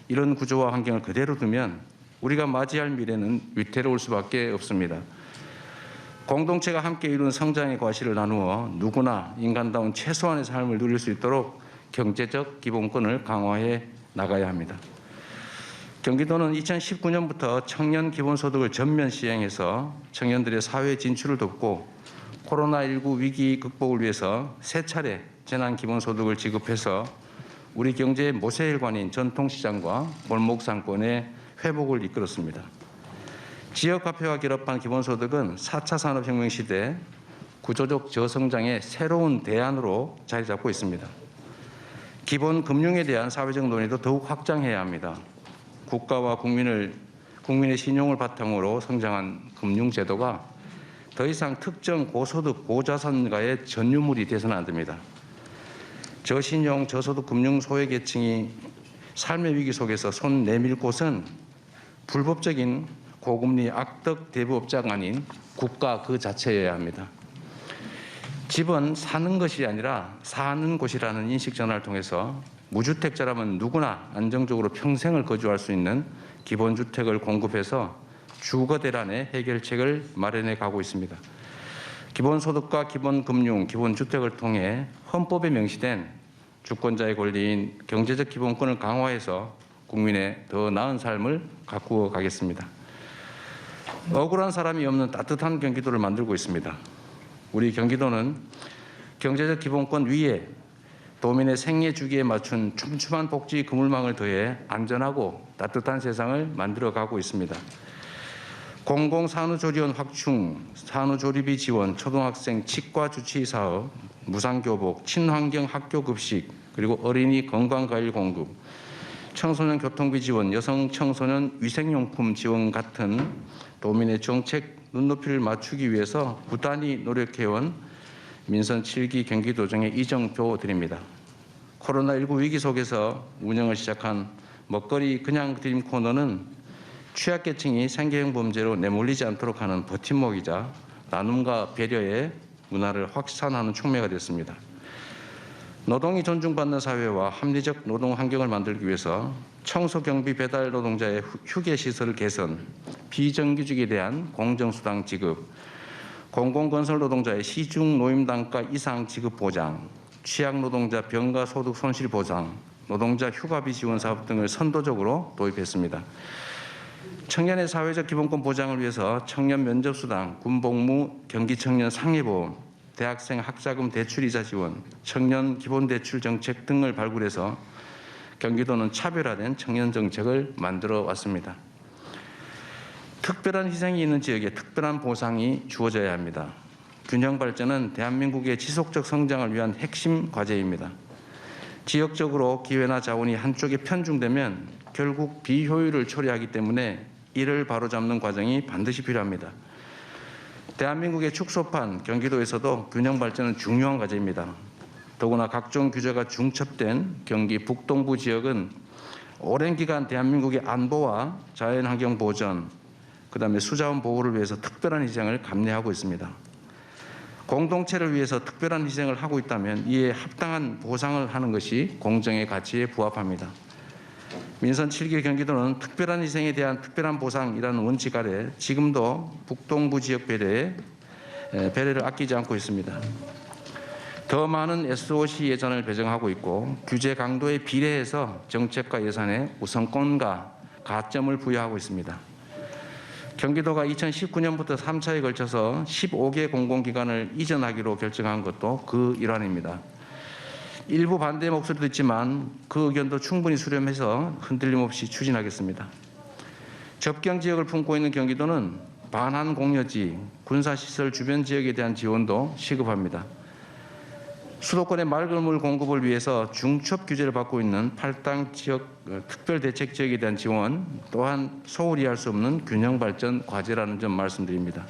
이런 구조와 환경을 그대로 두면 우리가 맞이할 미래는 위태로울 수밖에 없습니다. 공동체가 함께 이룬 성장의 과실을 나누어 누구나 인간다운 최소한의 삶을 누릴 수 있도록 경제적 기본권을 강화해 나가야 합니다. 경기도는 2019년부터 청년 기본소득을 전면 시행해서 청년들의 사회 진출을 돕고 코로나19 위기 극복을 위해서 세 차례 재난 기본소득을 지급해서 우리 경제의 모세혈관인 전통시장과 골목 상권의 회복을 이끌었습니다. 지역화폐와 결합한 기본소득은 4차 산업혁명 시대 구조적 저성장의 새로운 대안으로 자리 잡고 있습니다. 기본 금융에 대한 사회적 논의도 더욱 확장해야 합니다. 국가와 국민의 신용을 바탕으로 성장한 금융제도가 더 이상 특정 고소득 고자산가의 전유물이 돼서는 안 됩니다. 저신용 저소득 금융 소외계층이 삶의 위기 속에서 손 내밀 곳은 불법적인 고금리 악덕 대부업자가 아닌 국가 그 자체여야 합니다. 집은 사는 것이 아니라 사는 곳이라는 인식 전환을 통해서 무주택자라면 누구나 안정적으로 평생을 거주할 수 있는 기본주택을 공급해서 주거 대란의 해결책을 마련해 가고 있습니다. 기본소득과 기본금융, 기본주택을 통해 헌법에 명시된 주권자의 권리인 경제적 기본권을 강화해서 국민의 더 나은 삶을 가꾸어 가겠습니다. 억울한 사람이 없는 따뜻한 경기도를 만들고 있습니다. 우리 경기도는 경제적 기본권 위에 도민의 생애 주기에 맞춘 촘촘한 복지 그물망을 더해 안전하고 따뜻한 세상을 만들어가고 있습니다. 공공산후조리원 확충, 산후조리비 지원, 초등학생 치과 주치 사업, 무상교복, 친환경 학교급식, 그리고 어린이 건강과일 공급, 청소년 교통비 지원, 여성 청소년 위생용품 지원 같은 도민의 정책 눈높이를 맞추기 위해서 부단히 노력해온 민선 7기 경기도정의 이정표 드립니다. 코로나19 위기 속에서 운영을 시작한 먹거리 그냥 드림 코너는 취약계층이 생계형 범죄로 내몰리지 않도록 하는 버팀목이자 나눔과 배려의 문화를 확산하는 촉매가 됐습니다. 노동이 존중받는 사회와 합리적 노동 환경을 만들기 위해서 청소 경비 배달 노동자의 휴게 시설 개선, 비정규직에 대한 공정수당 지급, 공공건설 노동자의 시중 노임 단가 이상 지급 보장, 취약 노동자 병가 소득 손실 보상, 노동자 휴가비 지원 사업 등을 선도적으로 도입했습니다. 청년의 사회적 기본권 보장을 위해서 청년 면접수당, 군복무, 경기청년 상해보험, 대학생 학자금 대출이자 지원, 청년 기본대출 정책 등을 발굴해서 경기도는 차별화된 청년 정책을 만들어 왔습니다. 특별한 희생이 있는 지역에 특별한 보상이 주어져야 합니다. 균형 발전은 대한민국의 지속적 성장을 위한 핵심 과제입니다. 지역적으로 기회나 자원이 한쪽에 편중되면 결국 비효율을 초래하기 때문에 이를 바로잡는 과정이 반드시 필요합니다. 대한민국의 축소판 경기도에서도 균형 발전은 중요한 과제입니다. 더구나 각종 규제가 중첩된 경기 북동부 지역은 오랜 기간 대한민국의 안보와 자연환경 보전, 그다음에 수자원 보호를 위해서 특별한 희생을 감내하고 있습니다. 공동체를 위해서 특별한 희생을 하고 있다면 이에 합당한 보상을 하는 것이 공정의 가치에 부합합니다. 민선 7기 경기도는 특별한 희생에 대한 특별한 보상이라는 원칙 아래 지금도 북동부 지역 배려를 아끼지 않고 있습니다. 더 많은 SOC 예산을 배정하고 있고 규제 강도에 비례해서 정책과 예산에 우선권과 가점을 부여하고 있습니다. 경기도가 2019년부터 3차에 걸쳐서 15개 공공기관을 이전하기로 결정한 것도 그 일환입니다. 일부 반대 목소리도 있지만 그 의견도 충분히 수렴해서 흔들림 없이 추진하겠습니다. 접경 지역을 품고 있는 경기도는 반환 공여지, 군사시설 주변 지역에 대한 지원도 시급합니다. 수도권의 맑은 물 공급을 위해서 중첩 규제를 받고 있는 8당 지역 특별대책 지역에 대한 지원 또한 소홀히 할 수 없는 균형 발전 과제라는 점 말씀드립니다.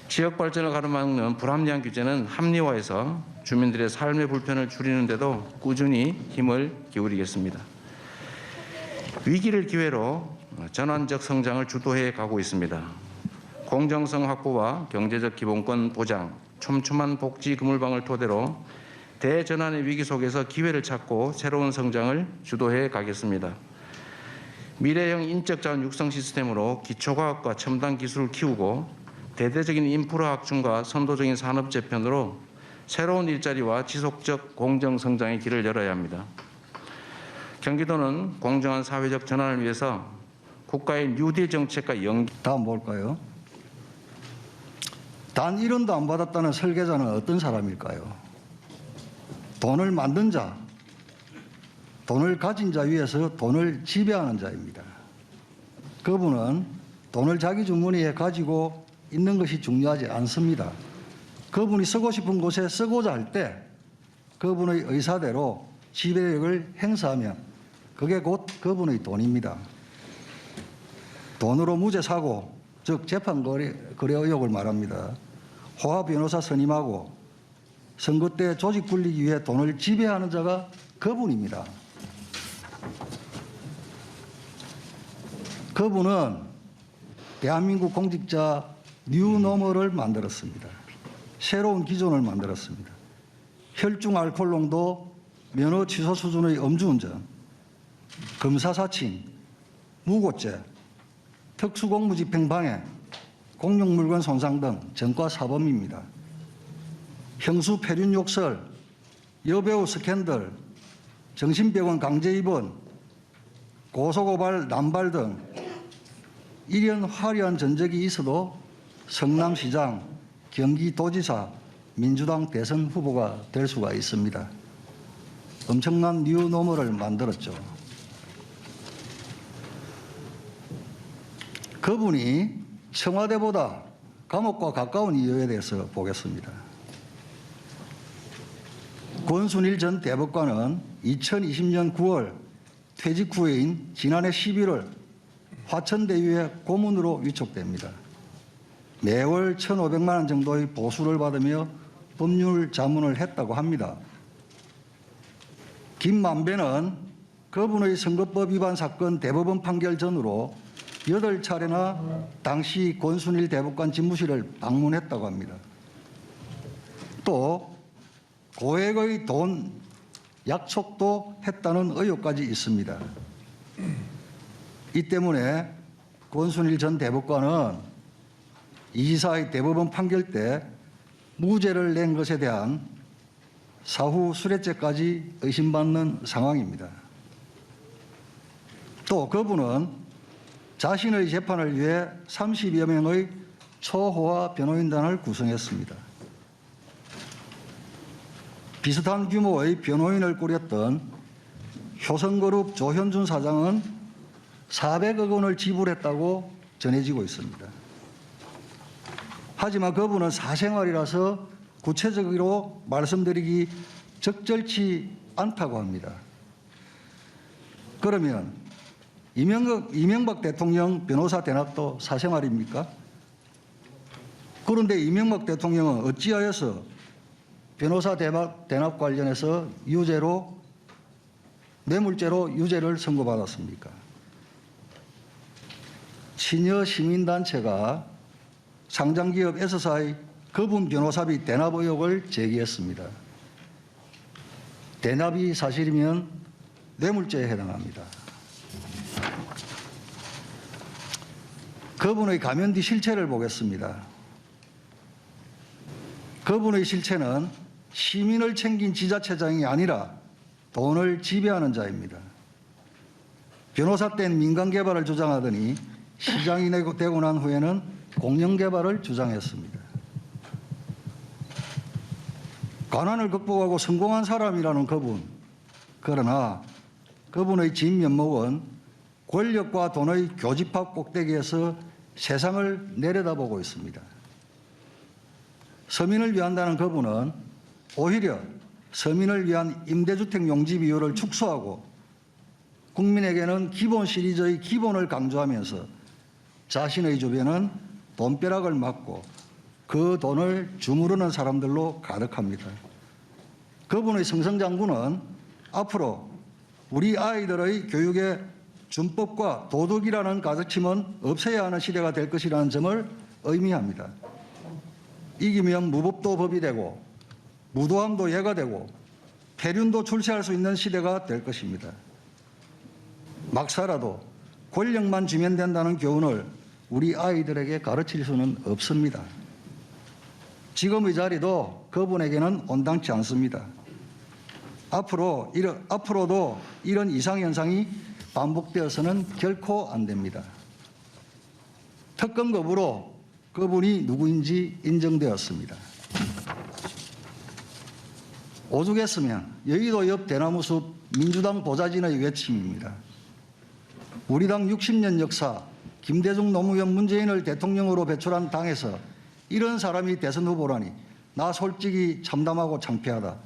지역 발전을 가로막는 불합리한 규제는 합리화해서 주민들의 삶의 불편을 줄이는 데도 꾸준히 힘을 기울이겠습니다. 위기를 기회로 전환적 성장을 주도해 가고 있습니다. 공정성 확보와 경제적 기본권 보장, 촘촘한 복지 그물망을 토대로 대전환의 위기 속에서 기회를 찾고 새로운 성장을 주도해 가겠습니다. 미래형 인적 자원 육성 시스템으로 기초과학과 첨단 기술을 키우고 대대적인 인프라 확충과 선도적인 산업 재편으로 새로운 일자리와 지속적 공정 성장의 길을 열어야 합니다. 경기도는 공정한 사회적 전환을 위해서 국가의 뉴딜 정책과 다음 볼까요? 단 1원도 안 받았다는 설계자는 어떤 사람일까요? 돈을 만든 자, 돈을 가진 자 위에서 돈을 지배하는 자입니다. 그분은 돈을 자기 주머니에 가지고 있는 것이 중요하지 않습니다. 그분이 쓰고 싶은 곳에 쓰고자 할 때 그분의 의사대로 지배력을 행사하면 그게 곧 그분의 돈입니다. 돈으로 무죄 사고, 즉 재판 거래 의혹을 말합니다. 호화 변호사 선임하고 선거 때 조직 굴리기 위해 돈을 지배하는 자가 그분입니다. 그분은 대한민국 공직자 뉴노멀을 만들었습니다. 새로운 기존을 만들었습니다. 혈중 알코올 농도, 면허 취소 수준의 음주운전, 검사 사칭, 무고죄, 특수공무집행 방해, 공용물건 손상 등 전과 사범입니다. 형수 폐륜 욕설, 여배우 스캔들, 정신병원 강제 입원, 고소고발 남발 등 이런 화려한 전적이 있어도 성남시장, 경기도지사, 민주당 대선 후보가 될 수가 있습니다. 엄청난 뉴노멀을 만들었죠. 그분이 청와대보다 감옥과 가까운 이유에 대해서 보겠습니다. 권순일 전 대법관은 2020년 9월 퇴직 후에인 지난해 11월 화천대유의 고문으로 위촉됩니다. 매월 1,500만 원 정도의 보수를 받으며 법률 자문을 했다고 합니다. 김만배는 그분의 선거법 위반 사건 대법원 판결 전후로 8차례나 당시 권순일 대법관 집무실을 방문했다고 합니다. 또 고액의 돈 약속도 했다는 의혹까지 있습니다. 이 때문에 권순일 전 대법관은 이 지사의 대법원 판결 때 무죄를 낸 것에 대한 사후 수뢰죄까지 의심받는 상황입니다. 또 그분은 자신의 재판을 위해 30여 명의 초호화 변호인단을 구성했습니다. 비슷한 규모의 변호인을 꾸렸던 효성그룹 조현준 사장은 400억 원을 지불했다고 전해지고 있습니다. 하지만 그분은 사생활이라서 구체적으로 말씀드리기 적절치 않다고 합니다. 그러면 이명박 대통령 변호사 대납도 사생활입니까? 그런데 이명박 대통령은 어찌하여서 변호사 대납 관련해서 뇌물죄로 유죄를 선고받았습니까? 친여 시민단체가 상장기업 S사의 그분 변호사비 대납 의혹을 제기했습니다. 대납이 사실이면 뇌물죄에 해당합니다. 그분의 가면 뒤 실체를 보겠습니다. 그분의 실체는 시민을 챙긴 지자체장이 아니라 돈을 지배하는 자입니다. 변호사 때는 민간개발을 주장하더니 시장이 되고 난 후에는 공영개발을 주장했습니다. 가난을 극복하고 성공한 사람이라는 그분. 그러나 그분의 진면목은 권력과 돈의 교집합 꼭대기에서 세상을 내려다보고 있습니다. 서민을 위한다는 그분은 오히려 서민을 위한 임대주택 용지 비율을 축소하고 국민에게는 기본 시리즈의 기본을 강조하면서 자신의 주변은 돈벼락을 맞고 그 돈을 주무르는 사람들로 가득합니다. 그분의 승승장구는 앞으로 우리 아이들의 교육에 준법과 도덕이라는 가르침은 없애야 하는 시대가 될 것이라는 점을 의미합니다. 이기면 무법도 법이 되고 무도함도 예가 되고 폐륜도 출세할 수 있는 시대가 될 것입니다. 막 살아도 권력만 주면 된다는 교훈을 우리 아이들에게 가르칠 수는 없습니다. 지금의 자리도 그분에게는 온당치 않습니다. 앞으로도 이런 이상현상이 반복되어서는 결코 안 됩니다. 특검 거부로 그분이 누구인지 인정되었습니다. 오죽했으면 여의도 옆 대나무숲 민주당 보좌진의 외침입니다. 우리 당 60년 역사, 김대중, 노무현, 문재인을 대통령으로 배출한 당에서 이런 사람이 대선 후보라니 나 솔직히 참담하고 창피하다.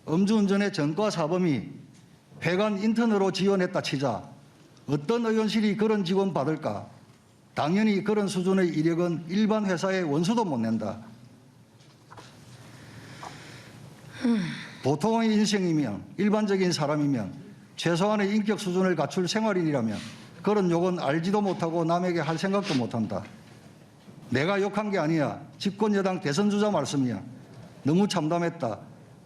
음주운전의 전과 사범이 회관 인턴으로 지원했다 치자 어떤 의원실이 그런 직원 받을까? 당연히 그런 수준의 이력은 일반 회사의 원수도 못 낸다. 보통의 인생이면 일반적인 사람이면 최소한의 인격 수준을 갖출 생활인이라면 그런 욕은 알지도 못하고 남에게 할 생각도 못한다. 내가 욕한 게 아니야. 집권여당 대선주자 말씀이야. 너무 참담했다.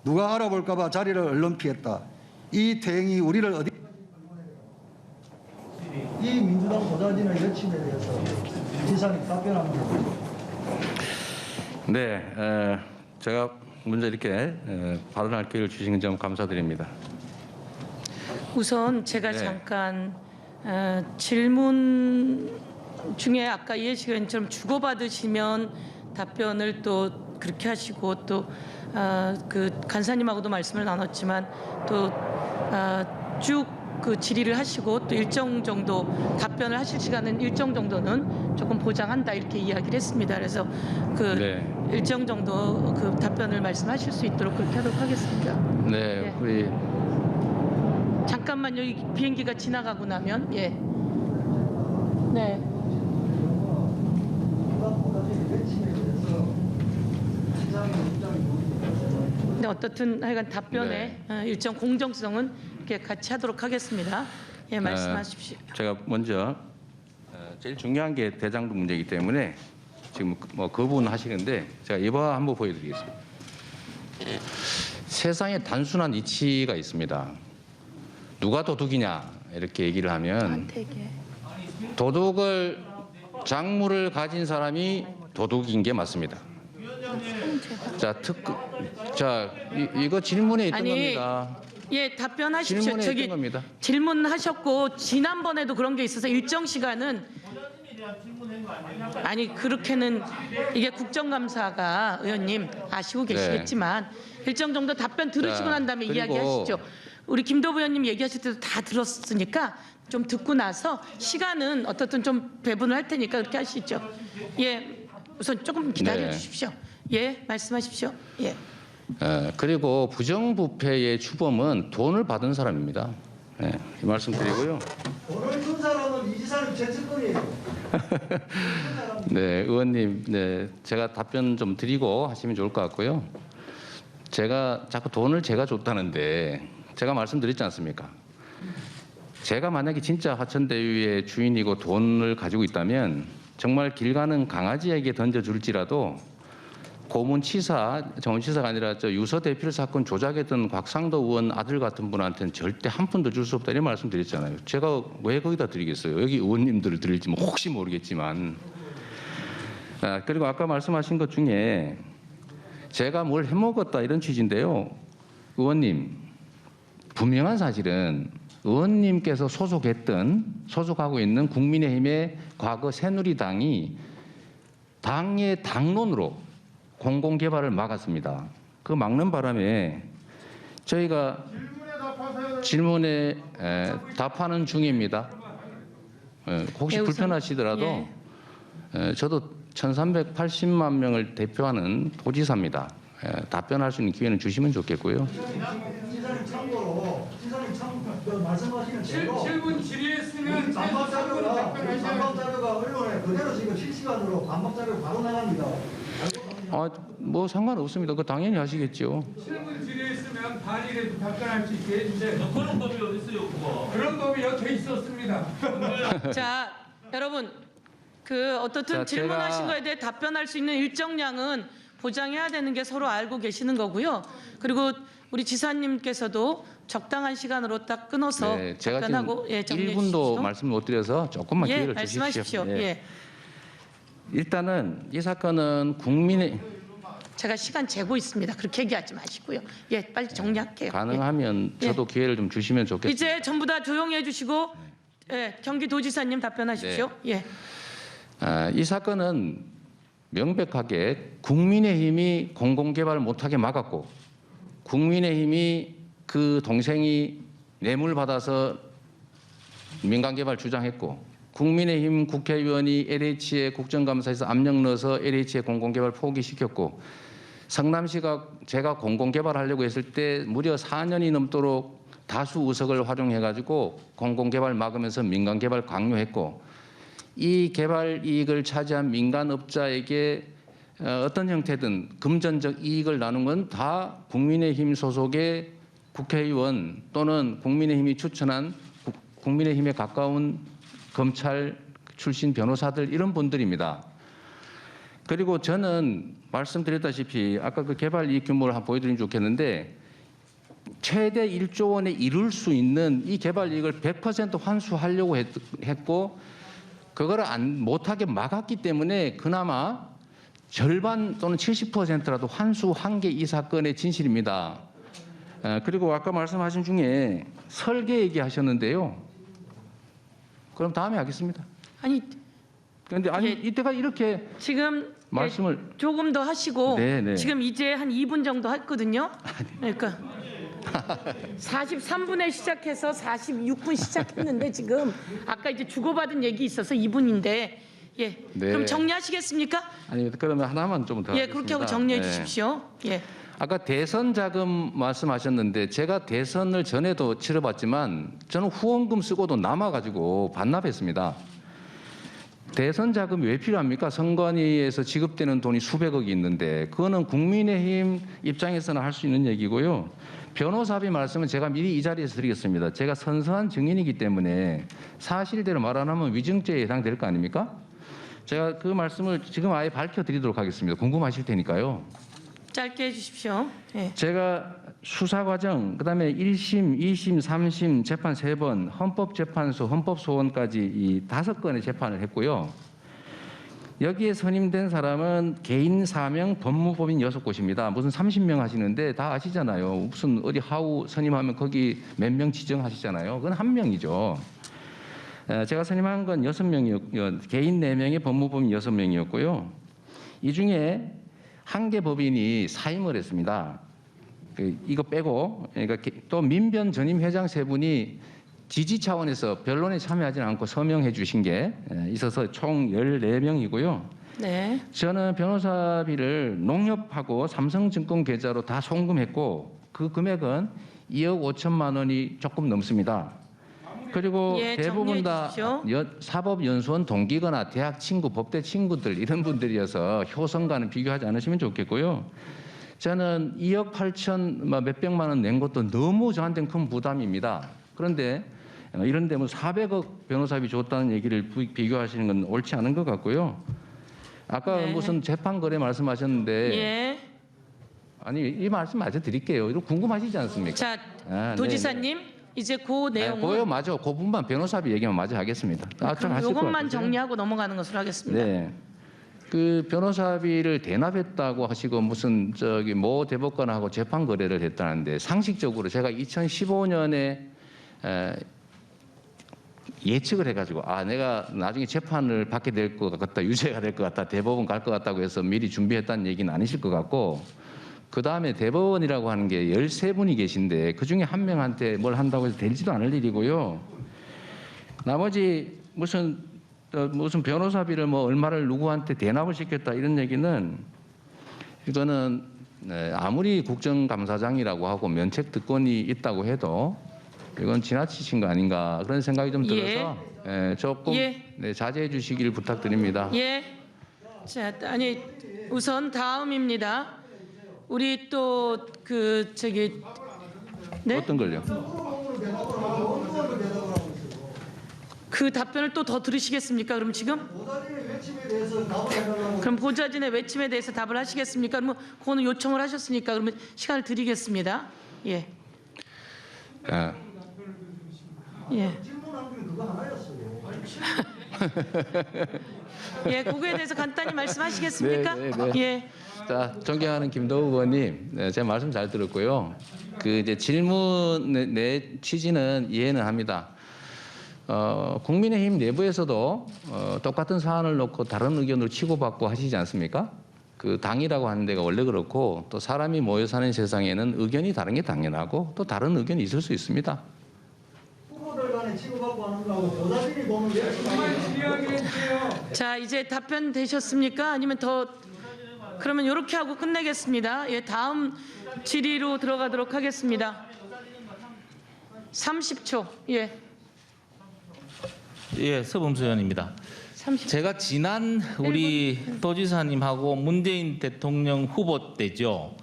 누가 알아볼까 봐 자리를 얼른 피했다. 이 퇴행이 우리를 어디 이 민주당 보좌진의 여침에 대해서 지사님 답변합니다. 네, 제가 먼저 이렇게 발언할 기회를 주신 점 감사드립니다. 우선 제가 네. 잠깐 질문 중에 아까 이해식 의원처럼 주고받으시면 답변을 또 그렇게 하시고 또 그 간사님하고도 말씀을 나눴지만 또 쭉 그 질의를 하시고 또 일정 정도 답변을 하실 시간은 일정 정도는 조금 보장한다 이렇게 이야기를 했습니다. 그래서 그 네. 일정 정도 그 답변을 말씀하실 수 있도록 그렇게 하도록 하겠습니다. 네, 네. 우리 잠깐만 여기 비행기가 지나가고 나면 예. 네. 네, 어떻든 하여간 답변에 일정 공정성은 이렇게 같이 하도록 하겠습니다. 예, 말씀하십시오. 제가 먼저 제일 중요한 게 대장동 문제이기 때문에 지금 뭐 그 부분 하시는데 제가 이거 한번 보여드리겠습니다. 세상에 단순한 이치가 있습니다. 누가 도둑이냐 이렇게 얘기를 하면 도둑을 작물을 가진 사람이 도둑인 게 맞습니다. 자, 이거 질문에 있던 아니, 겁니다. 예, 답변하십시오. 질문에 저기 있던 겁니다. 질문하셨고 지난번에도 그런 게 있어서 일정 시간은 아니 그렇게는 이게 국정감사가 의원님 아시고 계시겠지만 일정 정도 답변 들으시고 자, 난 다음에 그리고 이야기하시죠. 우리 김도부 의원님 얘기하실 때도 다 들었으니까 좀 듣고 나서 시간은 어떻든 좀 배분을 할 테니까 그렇게 하시죠. 예, 우선 조금 기다려 네. 주십시오. 예, 말씀하십시오. 예. 그리고 부정부패의 주범은 돈을 받은 사람입니다. 네, 이 말씀 드리고요. 돈을 준 사람은 이 지사님 죄책거리예요. 네, 의원님, 네, 제가 답변 좀 드리고 하시면 좋을 것 같고요. 제가 자꾸 돈을 제가 줬다는데 제가 말씀드렸지 않습니까? 제가 만약에 진짜 화천대유의 주인이고 돈을 가지고 있다면 정말 길 가는 강아지에게 던져줄지라도 고문치사, 정치사가 아니라 저 유서 대필 사건 조작했던 곽상도 의원 아들 같은 분한테는 절대 한 푼도 줄 수 없다 이런 말씀 드렸잖아요. 제가 왜 거기다 드리겠어요? 여기 의원님들을 드릴지 뭐 혹시 모르겠지만. 그리고 아까 말씀하신 것 중에 제가 뭘 해먹었다 이런 취지인데요. 의원님, 분명한 사실은 의원님께서 소속하고 있는 국민의힘의 과거 새누리당이 당의 당론으로 공공개발을 막았습니다. 그 막는 바람에 저희가 질문에 답하는 중입니다. 혹시 네, 우선, 불편하시더라도 저도 1380만 명을 대표하는 도지사입니다. 답변할 수 있는 기회는 주시면 좋겠고요. 지사님 참고로 말씀하시는 대로 질문 질의했으면 반박 자료가 언론에 그대로 지금 실시간으로 반박 자료 바로 나갑니다. 뭐 상관없습니다. 그 당연히 하시겠죠. 질문 질의했으면 반일에도 답변할 수 있게 해주세요. 그런 법이 어디 있어요, 그거? 그런 법이 여태 있었습니다. 자, 여러분, 그 어떻든 자, 질문하신 제가- 거에 대해 답변할 수 있는 일정량은 보장해야 되는 게 서로 알고 계시는 거고요. 그리고 우리 지사님께서도 적당한 시간으로 딱 끊어서 네, 제가 답변하고 지금 정리해 1분도 주십시오. 말씀 못 드려서 조금만 예, 기회를 주십시오. 말씀하십시오. 예. 일단은 이 사건은 국민의 제가 시간 재고 있습니다. 그렇게 얘기하지 마시고요. 예, 빨리 정리할게요. 가능하면 예. 저도 기회를 좀 주시면 예. 좋겠습니다. 이제 전부 다 조용히 해주시고 예, 경기도지사님 답변하십시오. 예. 이 사건은 명백하게 국민의힘이 공공개발을 못하게 막았고 국민의힘이 그 동생이 뇌물 받아서 민간개발 주장했고 국민의힘 국회의원이 LH에 국정감사에서 압력 넣어서 LH의 공공개발 포기시켰고 성남시가 제가 공공개발하려고 했을 때 무려 4년이 넘도록 다수 의석을 활용해가지고 공공개발 막으면서 민간개발 강요했고 이 개발 이익을 차지한 민간업자에게 어떤 형태든 금전적 이익을 나눈 건 다 국민의힘 소속의 국회의원 또는 국민의힘이 추천한 국민의힘에 가까운 검찰 출신 변호사들 이런 분들입니다. 그리고 저는 말씀드렸다시피 아까 그 개발 이익 규모를 한번 보여드리면 좋겠는데 최대 1조 원에 이룰 수 있는 이 개발 이익을 100% 환수하려고 했고 그거를 못하게 막았기 때문에 그나마 절반 또는 70%라도 환수한 게 이 사건의 진실입니다. 그리고 아까 말씀하신 중에 설계 얘기하셨는데요. 그럼 다음에 하겠습니다. 아니 그런데 아니 예. 이때가 이렇게 지금 말씀을 조금 더 하시고 네. 지금 이제 한 2분 정도 했거든요. 그러니까 43분에 시작해서 46분 시작했는데 지금 아까 이제 주고받은 얘기 있어서 2분인데 예. 네. 그럼 정리하시겠습니까? 아니 그러면 하나만 좀 더 예, 하겠습니다. 그렇게 하고 정리해 네. 주십시오. 예. 아까 대선 자금 말씀하셨는데 제가 대선을 전에도 치러봤지만 저는 후원금 쓰고도 남아가지고 반납했습니다. 대선 자금이 왜 필요합니까? 선관위에서 지급되는 돈이 수백억이 있는데 그거는 국민의힘 입장에서는 할 수 있는 얘기고요. 변호사비 말씀은 제가 미리 이 자리에서 드리겠습니다. 제가 선서한 증인이기 때문에 사실대로 말 안 하면 위증죄에 해당될 거 아닙니까? 제가 그 말씀을 지금 아예 밝혀드리도록 하겠습니다. 궁금하실 테니까요. 짧게 해 주십시오. 예. 제가 수사 과정, 그다음에 1심, 2심, 3심 재판 3번, 헌법재판소, 헌법소원까지 이 5건의 재판을 했고요. 여기에 선임된 사람은 개인 사명 법무법인 6곳입니다. 무슨 30명 하시는데 다 아시잖아요. 무슨 어디 하우 선임하면 거기 몇 명 지정하시잖아요. 그건 한 명이죠. 제가 선임한 건 6명이었고요. 개인 4명의 법무법인 6명이었고요. 이 중에 한 개 법인이 사임을 했습니다. 이거 빼고 그러니까 또 민변 전임 회장 3분이 지지 차원에서 변론에 참여하지 않고 서명해 주신 게 있어서 총 14명이고요. 네. 저는 변호사비를 농협하고 삼성증권 계좌로 다 송금했고 그 금액은 2억 5천만 원이 조금 넘습니다. 그리고 예, 대부분 정리해 다 주십시오. 사법연수원 동기거나 대학 친구, 법대 친구들 이런 분들이어서 효성과는 비교하지 않으시면 좋겠고요. 저는 2억 8천 몇백만 원 낸 것도 너무 저한테는 큰 부담입니다. 그런데 이런 데면 400억 변호사비 줬다는 얘기를 비교하시는 건 옳지 않은 것 같고요. 아까 네. 무슨 재판 거래 말씀하셨는데 예. 아니 이 말씀 마저 드릴게요. 이거 궁금하시지 않습니까? 자, 아, 도지사님 이제 그 내용은 그거요 맞아. 그 부분만 변호사비 얘기만 마저 하겠습니다. 좀 그럼 하실 것 이것만 같으세요? 정리하고 넘어가는 것으로 하겠습니다. 네. 그 변호사비를 대납했다고 하시고 무슨 저기 모 대법관하고 재판 거래를 했다는데 상식적으로 제가 2015년에 예측을 해가지고 내가 나중에 재판을 받게 될 것 같다, 유죄가 될 것 같다, 대법원 갈 것 같다고 해서 미리 준비했다는 얘기는 아니실 것 같고 그 다음에 대법원이라고 하는 게 13분이 계신데 그 중에 한 명한테 뭘 한다고 해서 되지도 않을 일이고요. 나머지 무슨 변호사비를 뭐 얼마를 누구한테 대납을 시켰다 이런 얘기는 이거는 아무리 국정감사장이라고 하고 면책 특권이 있다고 해도 이건 지나치신 거 아닌가 그런 생각이 좀 들어서 조금 자제해 주시길 부탁드립니다. 예. 자, 아니 우선 다음입니다. 우리 또 그 저기 네? 어떤 걸요? 그 답변을 또 더 들으시겠습니까? 그럼 지금? 그럼 보좌진의 외침에 대해서 답을 하시겠습니까? 그러면 그거는 요청을 하셨으니까 그러면 시간을 드리겠습니다. 예. 예. 예, 그거에 대해서 간단히 말씀하시겠습니까? 네. 예. 자, 존경하는 김도우 의원님, 제 말씀 잘 들었고요. 그 이제 질문 내 취지는 이해는 합니다. 국민의힘 내부에서도 똑같은 사안을 놓고 다른 의견을 치고받고 하시지 않습니까? 그 당이라고 하는 데가 원래 그렇고 또 사람이 모여 사는 세상에는 의견이 다른 게 당연하고 또 다른 의견이 있을 수 있습니다. 후보들 간에 치고받고 하는 거하고 보다시리 보는 게 그만 질의하게 해주세요. 자, 이제 답변 되셨습니까? 아니면 더 그러면 이렇게 하고 끝내겠습니다. 예, 다음 질의로 들어가도록 하겠습니다. 30초. 예. 예, 서범수 의원입니다. 30초. 제가 지난 우리 도지사님하고 문재인 대통령 후보 때죠.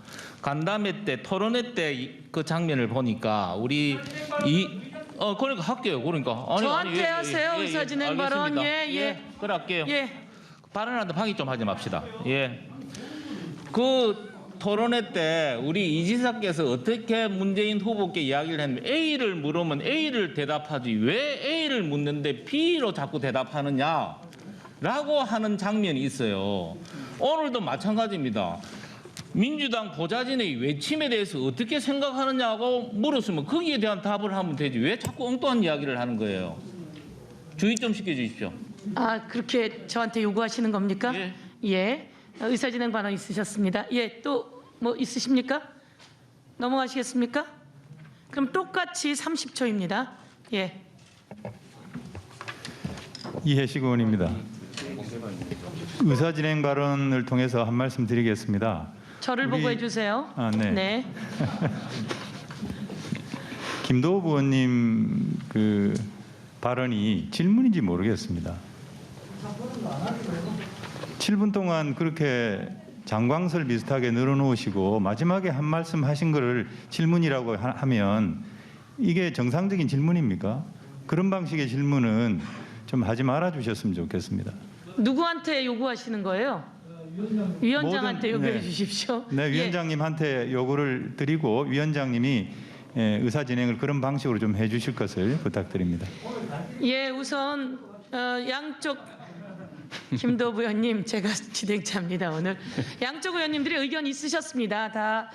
간담회 때 토론회 때 그 장면을 보니까 우리 그러니까 할게요. 그러니까 저한테 하세요, 의사진행 발언. 예. 그래 할게요. 예. 발언하는데 방해 좀 하지 맙시다. 예. 그 토론회 때 우리 이 지사께서 어떻게 문재인 후보께 이야기를 했는데 A를 물으면 A를 대답하지 왜 A를 묻는데 B로 자꾸 대답하느냐라고 하는 장면이 있어요. 오늘도 마찬가지입니다. 민주당 보좌진의 외침에 대해서 어떻게 생각하느냐고 물었으면 거기에 대한 답을 하면 되지 왜 자꾸 엉뚱한 이야기를 하는 거예요. 주의 좀 시켜주십시오. 아, 그렇게 저한테 요구하시는 겁니까? 예. 예. 의사진행 발언 있으셨습니다. 예, 또 뭐 있으십니까? 넘어가시겠습니까? 그럼 똑같이 30초입니다. 예. 이해식 의원입니다. 의사진행 발언을 통해서 한 말씀 드리겠습니다. 저를 보고 해주세요. 아, 네. 네. 김도읍 의원님 그 발언이 질문인지 모르겠습니다. 7분 동안 그렇게 장광설 비슷하게 늘어놓으시고 마지막에 한 말씀 하신 거를 질문이라고 하면 이게 정상적인 질문입니까? 그런 방식의 질문은 좀 하지 말아 주셨으면 좋겠습니다. 누구한테 요구하시는 거예요? 위원장한테 요구해 네. 주십시오. 네, 위원장님한테 요구를 드리고 위원장님이 의사 진행을 그런 방식으로 좀 해주실 것을 부탁드립니다. 예, 우선 양쪽 김도읍 의원님, 제가 진행자입니다 오늘. 양쪽 의원님들이 의견 있으셨습니다. 다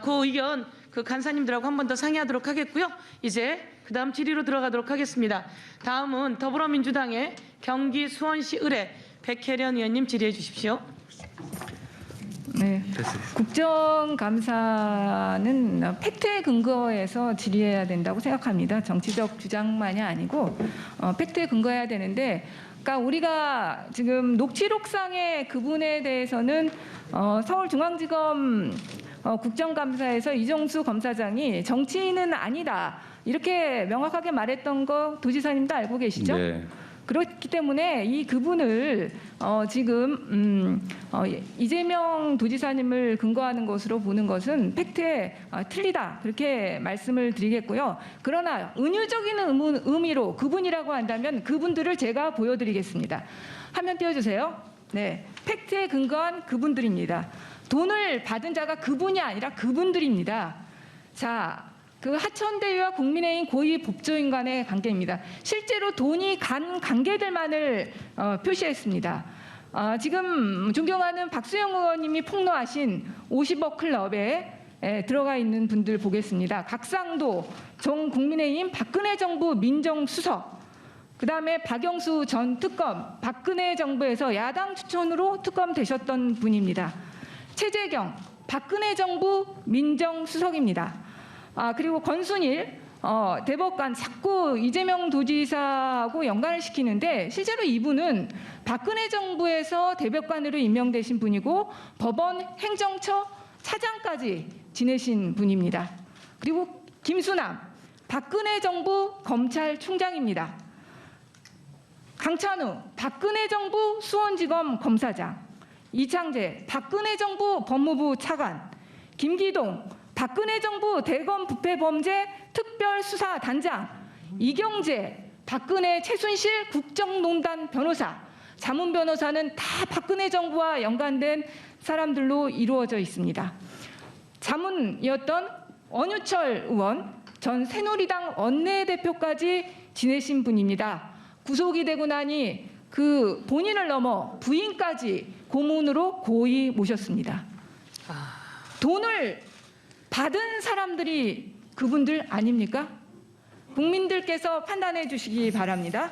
그 의견 그 간사님들하고 한 번 더 상의하도록 하겠고요. 이제 그다음 질의로 들어가도록 하겠습니다. 다음은 더불어민주당의 경기 수원시 의뢰 백혜련 의원님 질의해 주십시오. 네, 국정감사는 팩트에 근거해서 질의해야 된다고 생각합니다. 정치적 주장만이 아니고 팩트에 근거해야 되는데, 그러니까 우리가 지금 녹취록상의 그분에 대해서는 서울중앙지검 국정감사에서 이정수 검사장이 정치인은 아니다 이렇게 명확하게 말했던 거 도지사님도 알고 계시죠? 네. 그렇기 때문에 이 그분을 지금 이재명 도지사님을 근거하는 것으로 보는 것은 팩트에 틀리다 그렇게 말씀을 드리겠고요. 그러나 은유적인 의미로 그분이라고 한다면 그분들을 제가 보여드리겠습니다. 화면 띄워주세요. 네, 팩트에 근거한 그분들입니다. 돈을 받은 자가 그분이 아니라 그분들입니다. 자. 그 하천대유와 국민의힘 고위 법조인 간의 관계입니다. 실제로 돈이 간 관계들만을 표시했습니다. 지금 존경하는 박수영 의원님이 폭로하신 50억 클럽에 들어가 있는 분들 보겠습니다. 각상도 전 국민의힘 박근혜 정부 민정수석, 그다음에 박영수 전 특검, 박근혜 정부에서 야당 추천으로 특검 되셨던 분입니다. 최재경 박근혜 정부 민정수석입니다. 그리고 권순일 대법관 자꾸 이재명 도지사하고 연관을 시키는데 실제로 이분은 박근혜 정부에서 대법관으로 임명되신 분이고 법원 행정처 차장까지 지내신 분입니다. 그리고 김수남 박근혜 정부 검찰총장입니다. 강찬우 박근혜 정부 수원지검 검사장, 이창재 박근혜 정부 법무부 차관, 김기동 박근혜 정부 대검 부패범죄 특별수사단장, 이경재 박근혜 최순실 국정농단 변호사, 자문 변호사는 다 박근혜 정부와 연관된 사람들로 이루어져 있습니다. 자문이었던 원유철 의원, 전 새누리당 원내대표까지 지내신 분입니다. 구속이 되고 나니 그 본인을 넘어 부인까지 고문으로 고이 모셨습니다. 돈을 받은 사람들이 그분들 아닙니까? 국민들께서 판단해 주시기 바랍니다.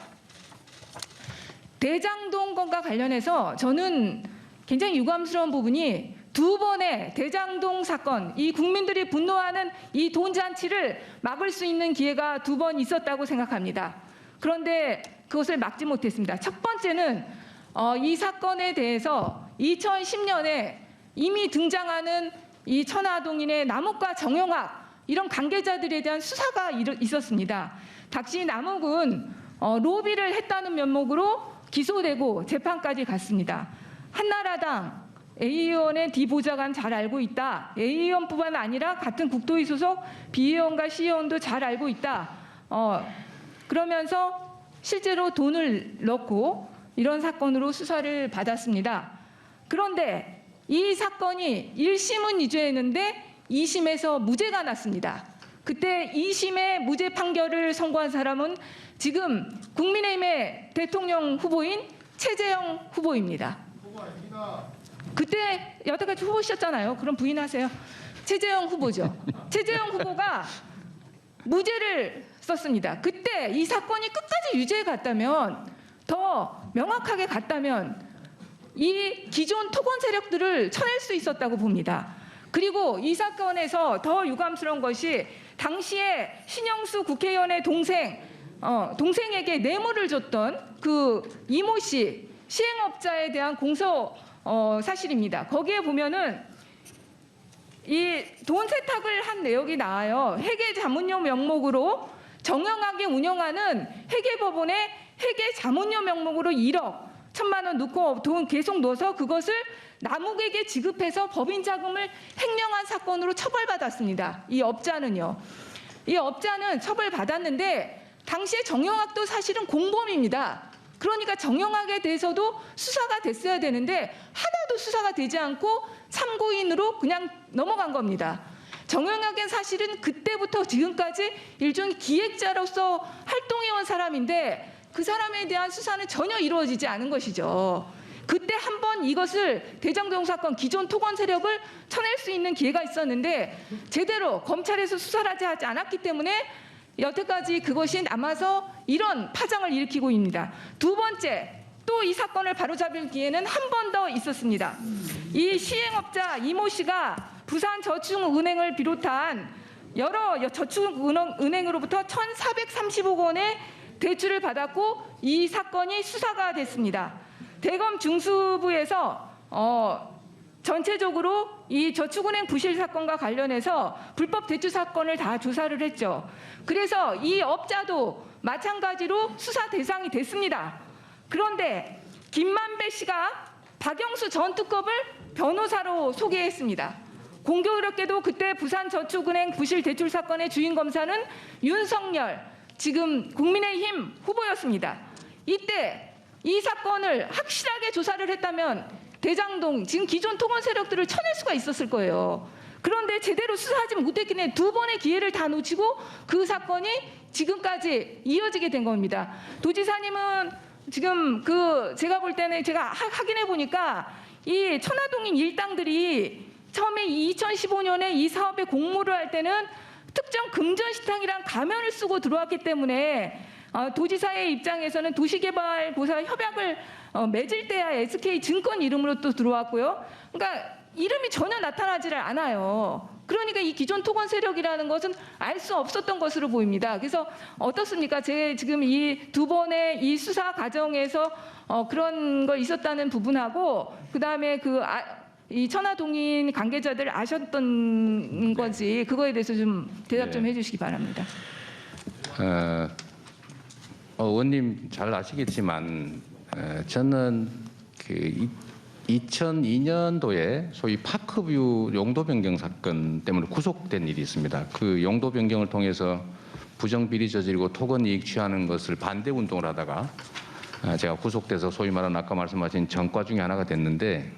대장동 건과 관련해서 저는 굉장히 유감스러운 부분이 두 번의 대장동 사건, 이 국민들이 분노하는 이 돈잔치를 막을 수 있는 기회가 두 번 있었다고 생각합니다. 그런데 그것을 막지 못했습니다. 첫 번째는 이 사건에 대해서 2010년에 이미 등장하는 이 천화동인의 남욱과 정영학 이런 관계자들에 대한 수사가 있었습니다. 당시 남욱은 로비를 했다는 면목으로 기소되고 재판까지 갔습니다. 한나라당 A 의원의 D 보좌관 잘 알고 있다. A 의원뿐만 아니라 같은 국도위 소속 B 의원과 C 의원도 잘 알고 있다. 그러면서 실제로 돈을 넣고 이런 사건으로 수사를 받았습니다. 그런데 이 사건이 1심은 유죄였는데 2심에서 무죄가 났습니다. 그때 2심의 무죄 판결을 선고한 사람은 지금 국민의힘의 대통령 후보인 최재형 후보입니다. 그때 여태까지 후보셨잖아요. 그럼 부인하세요. 최재형 후보죠. 최재형 후보가 무죄를 썼습니다. 그때 이 사건이 끝까지 유죄에 갔다면, 더 명확하게 갔다면 이 기존 토건 세력들을 쳐낼 수 있었다고 봅니다. 그리고 이 사건에서 더 유감스러운 것이 당시에 신영수 국회의원의 동생에게 뇌물을 줬던 그 이모 씨 시행업자에 대한 공소 사실입니다. 거기에 보면은 이 돈 세탁을 한 내역이 나와요. 회계 자문료 명목으로 정영학이 운영하는 회계법원에 회계 자문료 명목으로 1억 1,000만 원 넣고 돈 계속 넣어서 그것을 남욱에게 지급해서 법인 자금을 횡령한 사건으로 처벌받았습니다. 이 업자는요. 이 업자는 처벌받았는데 당시에 정영학도 사실은 공범입니다. 그러니까 정영학에 대해서도 수사가 됐어야 되는데 하나도 수사가 되지 않고 참고인으로 그냥 넘어간 겁니다. 정영학은 사실은 그때부터 지금까지 일종의 기획자로서 활동해온 사람인데 그 사람에 대한 수사는 전혀 이루어지지 않은 것이죠. 그때 한번 이것을 대장동 사건 기존 토건 세력을 쳐낼 수 있는 기회가 있었는데 제대로 검찰에서 수사를 하지 않았기 때문에 여태까지 그것이 남아서 이런 파장을 일으키고 있습니다. 두 번째, 또 이 사건을 바로잡을 기회는 한 번 더 있었습니다. 이 시행업자 이모 씨가 부산저축은행을 비롯한 여러 저축은행으로부터 1,430억 원의 대출을 받았고 이 사건이 수사가 됐습니다. 대검 중수부에서 전체적으로 이 저축은행 부실 사건과 관련해서 불법 대출 사건을 다 조사를 했죠. 그래서 이 업자도 마찬가지로 수사 대상이 됐습니다. 그런데 김만배 씨가 박영수 전 특검을 변호사로 소개했습니다. 공교롭게도 그때 부산저축은행 부실 대출 사건의 주인 검사는 윤석열, 지금 국민의힘 후보였습니다. 이때 이 사건을 확실하게 조사를 했다면 대장동, 지금 기존 토건 세력들을 쳐낼 수가 있었을 거예요. 그런데 제대로 수사하지 못했기 때문에 두 번의 기회를 다 놓치고 그 사건이 지금까지 이어지게 된 겁니다. 도지사님은 지금 제가 볼 때는 제가 확인해 보니까 이 천화동인 일당들이 처음에 2015년에 이 사업에 공모를 할 때는 특정 금전식당이란 가면을 쓰고 들어왔기 때문에 도지사의 입장에서는 도시개발고사 협약을 맺을 때야 SK증권 이름으로 또 들어왔고요. 그러니까 이름이 전혀 나타나지를 않아요. 그러니까 이 기존 토건 세력이라는 것은 알 수 없었던 것으로 보입니다. 그래서 어떻습니까? 제 지금 이 두 번의 이 수사 과정에서 그런 거 있었다는 부분하고 그다음에 이 천화동인 관계자들 아셨던 건지 그거에 대해서 좀 대답 좀 해주시기 바랍니다. 의원님 잘 아시겠지만 저는 2002년도에 소위 파크뷰 용도 변경 사건 때문에 구속된 일이 있습니다. 그 용도 변경을 통해서 부정비리 저지르고 토건 이익 취하는 것을 반대 운동을 하다가 제가 구속돼서 소위 말하는 아까 말씀하신 전과 중에 하나가 됐는데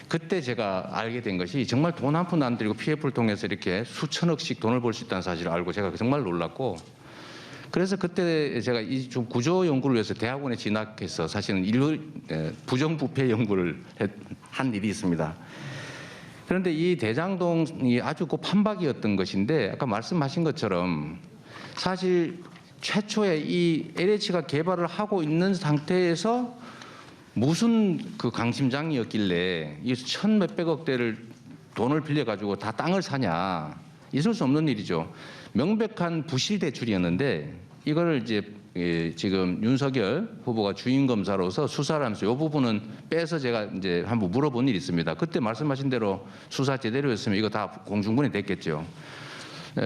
그때 제가 알게 된 것이 정말 돈 한 푼 안 들이고 PF를 통해서 이렇게 수천억씩 돈을 벌 수 있다는 사실을 알고 제가 정말 놀랐고 그래서 그때 제가 이 좀 구조 연구를 위해서 대학원에 진학해서 사실은 부정부패 연구를 한 일이 있습니다. 그런데 이 대장동이 아주 그 판박이었던 것인데 아까 말씀하신 것처럼 사실 최초에 이 LH가 개발을 하고 있는 상태에서 무슨 그 강심장이었길래 이 1,몇백억대를 돈을 빌려가지고 다 땅을 사냐. 있을 수 없는 일이죠. 명백한 부실 대출이었는데 이거를 이제 지금 윤석열 후보가 주임 검사로서 수사를 하면서 이 부분은 빼서 제가 이제 한번 물어본 일이 있습니다. 그때 말씀하신 대로 수사 제대로 했으면 이거 다 공중분해 됐겠죠.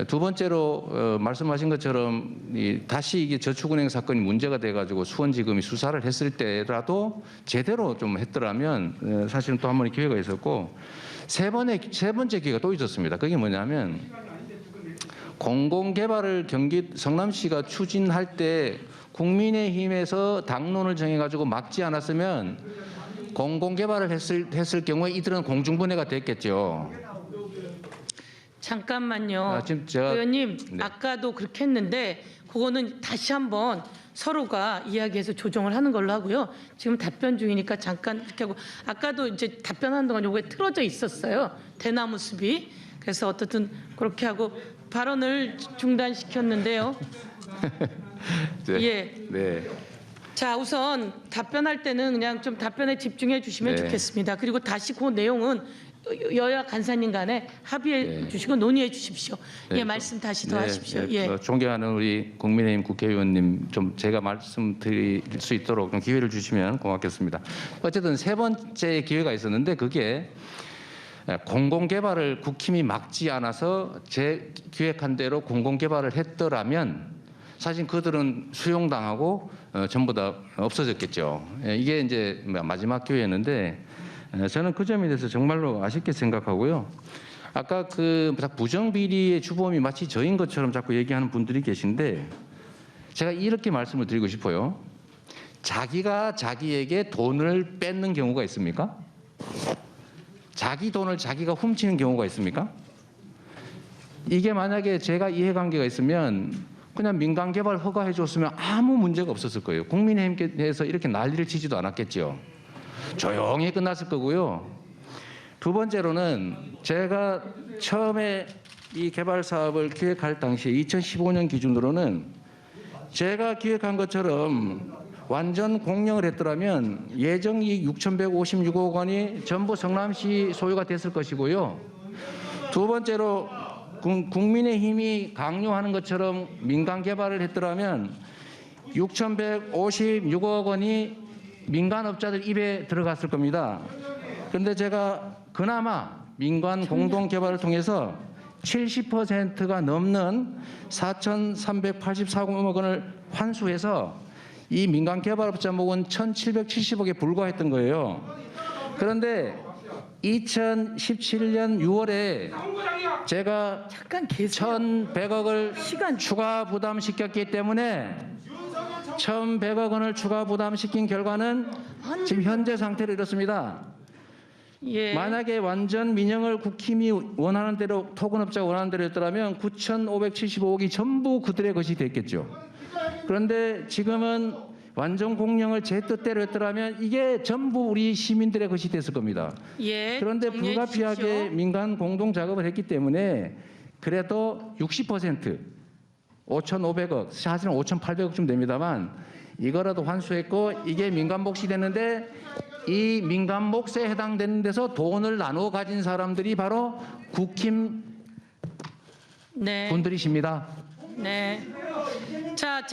두 번째로 말씀하신 것처럼 다시 이게 저축은행 사건이 문제가 돼가지고 수원지검이 수사를 했을 때라도 제대로 좀 했더라면 사실은 또 한 번의 기회가 있었고 세 번째 기회가 또 있었습니다. 그게 뭐냐면 공공개발을 경기 성남시가 추진할 때 국민의힘에서 당론을 정해가지고 막지 않았으면 공공개발을 했을 경우에 이들은 공중분해가 됐겠죠. 잠깐만요. 지금 제가 의원님, 네. 아까도 그렇게 했는데 그거는 다시 한번 서로가 이야기해서 조정을 하는 걸로 하고요. 지금 답변 중이니까 잠깐 이렇게 하고 아까도 이제 답변하는 동안 요게 틀어져 있었어요. 대나무 숲이. 그래서 어떻든 그렇게 하고 발언을 중단시켰는데요. 네. 예. 네. 자, 우선 답변할 때는 그냥 좀 답변에 집중해 주시면 네. 좋겠습니다. 그리고 다시 그 내용은 여야 간사님 간에 합의해 네. 주시고 논의해 주십시오. 네. 예, 말씀 다시 더 하십시오. 네, 예. 존경하는 우리 국민의힘 국회의원님 좀 제가 말씀드릴 수 있도록 좀 기회를 주시면 고맙겠습니다. 어쨌든 세 번째 기회가 있었는데 그게 공공개발을 국힘이 막지 않아서 제 기획한 대로 공공개발을 했더라면 사실 그들은 수용당하고 전부 다 없어졌겠죠. 이게 이제 마지막 기회였는데 저는 그 점에 대해서 정말로 아쉽게 생각하고요. 아까 그 부정비리의 주범이 마치 저인 것처럼 자꾸 얘기하는 분들이 계신데 제가 이렇게 말씀을 드리고 싶어요. 자기가 자기에게 돈을 뺏는 경우가 있습니까? 자기 돈을 자기가 훔치는 경우가 있습니까? 이게 만약에 제가 이해관계가 있으면 그냥 민간개발 허가해 줬으면 아무 문제가 없었을 거예요. 국민의힘께서 이렇게 난리를 치지도 않았겠죠. 조용히 끝났을 거고요. 두 번째로는 제가 처음에 이 개발 사업을 기획할 당시에 2015년 기준으로는 제가 기획한 것처럼 완전 공영을 했더라면 예정이익 6,156억 원이 전부 성남시 소유가 됐을 것이고요. 두 번째로 국민의힘이 강요하는 것처럼 민간 개발을 했더라면 6,156억 원이 민간업자들 입에 들어갔을 겁니다. 그런데 제가 그나마 민간 공동개발을 통해서 70%가 넘는 4,384억 원을 환수해서 이 민간개발업자 목은 1,770억에 불과했던 거예요. 그런데 2017년 6월에 제가 잠깐 계세요. 1,100억을 시간. 추가 부담시켰기 때문에 1,100억 원을 추가 부담시킨 결과는 지금 현재 상태로 이렇습니다. 예. 만약에 완전 민영을 국힘이 원하는 대로 토건업자가 원하는 대로 했더라면 9,575억이 전부 그들의 것이 됐겠죠. 그런데 지금은 완전 공영을 제 뜻대로 했더라면 이게 전부 우리 시민들의 것이 됐을 겁니다. 예. 그런데 정리해 불가피하게 주십시오. 민간 공동 작업을 했기 때문에 그래도 60% 5,500억, 사실은 5,800억쯤 됩니다만 이거라도 환수했고 이게 민간 몫이 됐는데 이 민간 몫에 해당되는 데서 돈을 나눠 가진 사람들이 바로 국힘 네. 분들이십니다. 네. 자,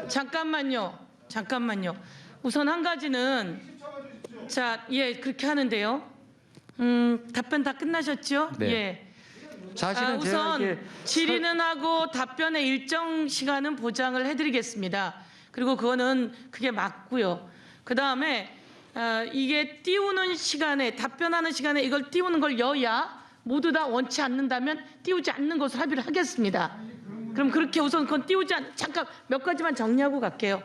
잠깐만요. 우선 한 가지는 자, 예, 그렇게 하는데요. 답변 다 끝나셨죠? 네. 예. 사실은 제가 우선 이게 질의는 하고 답변의 일정 시간은 보장을 해드리겠습니다. 그리고 그게 맞고요. 그 다음에 이게 띄우는 시간에 답변하는 시간에 이걸 띄우는 걸 여야 모두 다 원치 않는다면 띄우지 않는 것으로 합의를 하겠습니다. 그럼 그렇게 우선 그건 잠깐 몇 가지만 정리하고 갈게요.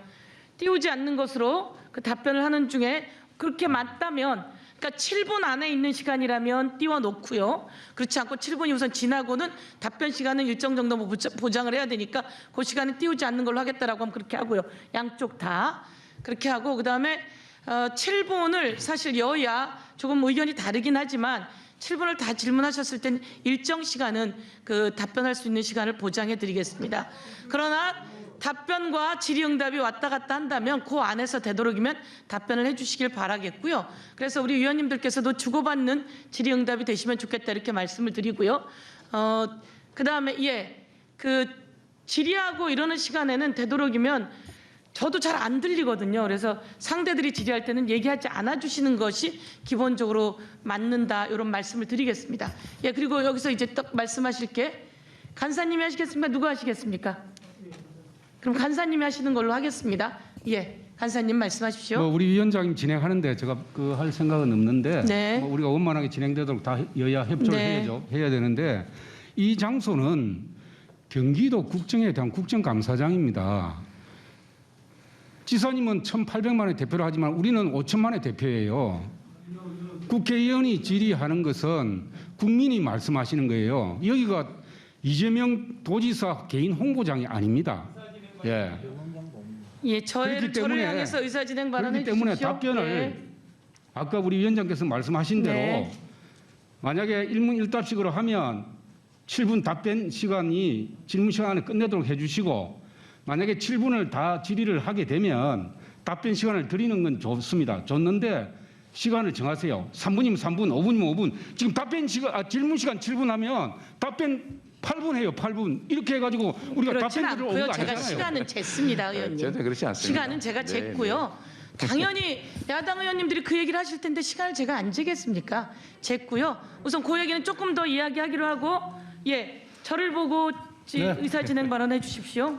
띄우지 않는 것으로 그 답변을 하는 중에 그렇게 맞다면 그러니까 7분 안에 있는 시간이라면 띄워놓고요. 그렇지 않고 7분이 우선 지나고는 답변 시간은 일정 정도 보장을 해야 되니까 그 시간에 띄우지 않는 걸로 하겠다라고 하면 그렇게 하고요. 양쪽 다 그렇게 하고 그다음에 7분을 사실 여야 조금 의견이 다르긴 하지만 7분을 다 질문하셨을 땐 일정 시간은 그 답변할 수 있는 시간을 보장해 드리겠습니다. 그러나 답변과 질의응답이 왔다 갔다 한다면 그 안에서 되도록이면 답변을 해주시길 바라겠고요. 그래서 우리 위원님들께서도 주고받는 질의응답이 되시면 좋겠다 이렇게 말씀을 드리고요. 그다음에 그 질의하고 이러는 시간에는 되도록이면 저도 잘 안 들리거든요. 그래서 상대들이 질의할 때는 얘기하지 않아 주시는 것이 기본적으로 맞는다 이런 말씀을 드리겠습니다. 그리고 여기서 이제 딱 말씀하실 게 간사님이 하시겠습니까? 누가 하시겠습니까? 그럼 간사님이 하시는 걸로 하겠습니다. 간사님 말씀하십시오. 뭐 우리 위원장님 진행하는데 제가 할 생각은 없는데 네. 뭐 우리가 원만하게 진행되도록 다 여야 협조를 네. 해야 되는데 이 장소는 경기도 국정에 대한 국정감사장입니다. 지사님은 1,800만의 대표를 하지만 우리는 5천만의 대표예요. 국회의원이 질의하는 것은 국민이 말씀하시는 거예요. 여기가 이재명 도지사 개인 홍보장이 아닙니다. 저를 향해서 의사진행 발언해 그렇기 때문에 주십시오. 답변을 아까 우리 위원장께서 말씀하신 대로 네. 만약에 일문일답식으로 하면 7분 답변 시간이 질문 시간을 끝내도록 해주시고 만약에 7분을 다 질의를 하게 되면 답변 시간을 드리는 건 좋습니다. 줬는데 시간을 정하세요. 3분이면 3분, 5분이면 5분. 지금 질문 시간 7분 하면 답변 8분 해요. 8분. 이렇게 해가지고 우리가 그렇진 답변들을 않고요. 오는 거 제가 아니잖아요. 시간은 쟀습니다, 의원님. 저도 그렇지 않습니다. 시간은 제가 네, 쟀고요. 당연히 야당 의원님들이 그 얘기를 하실 텐데 시간을 제가 안 재겠습니까? 쟀고요. 우선 그 얘기는 조금 더 이야기하기로 하고 저를 보고 의사진행 발언해 주십시오.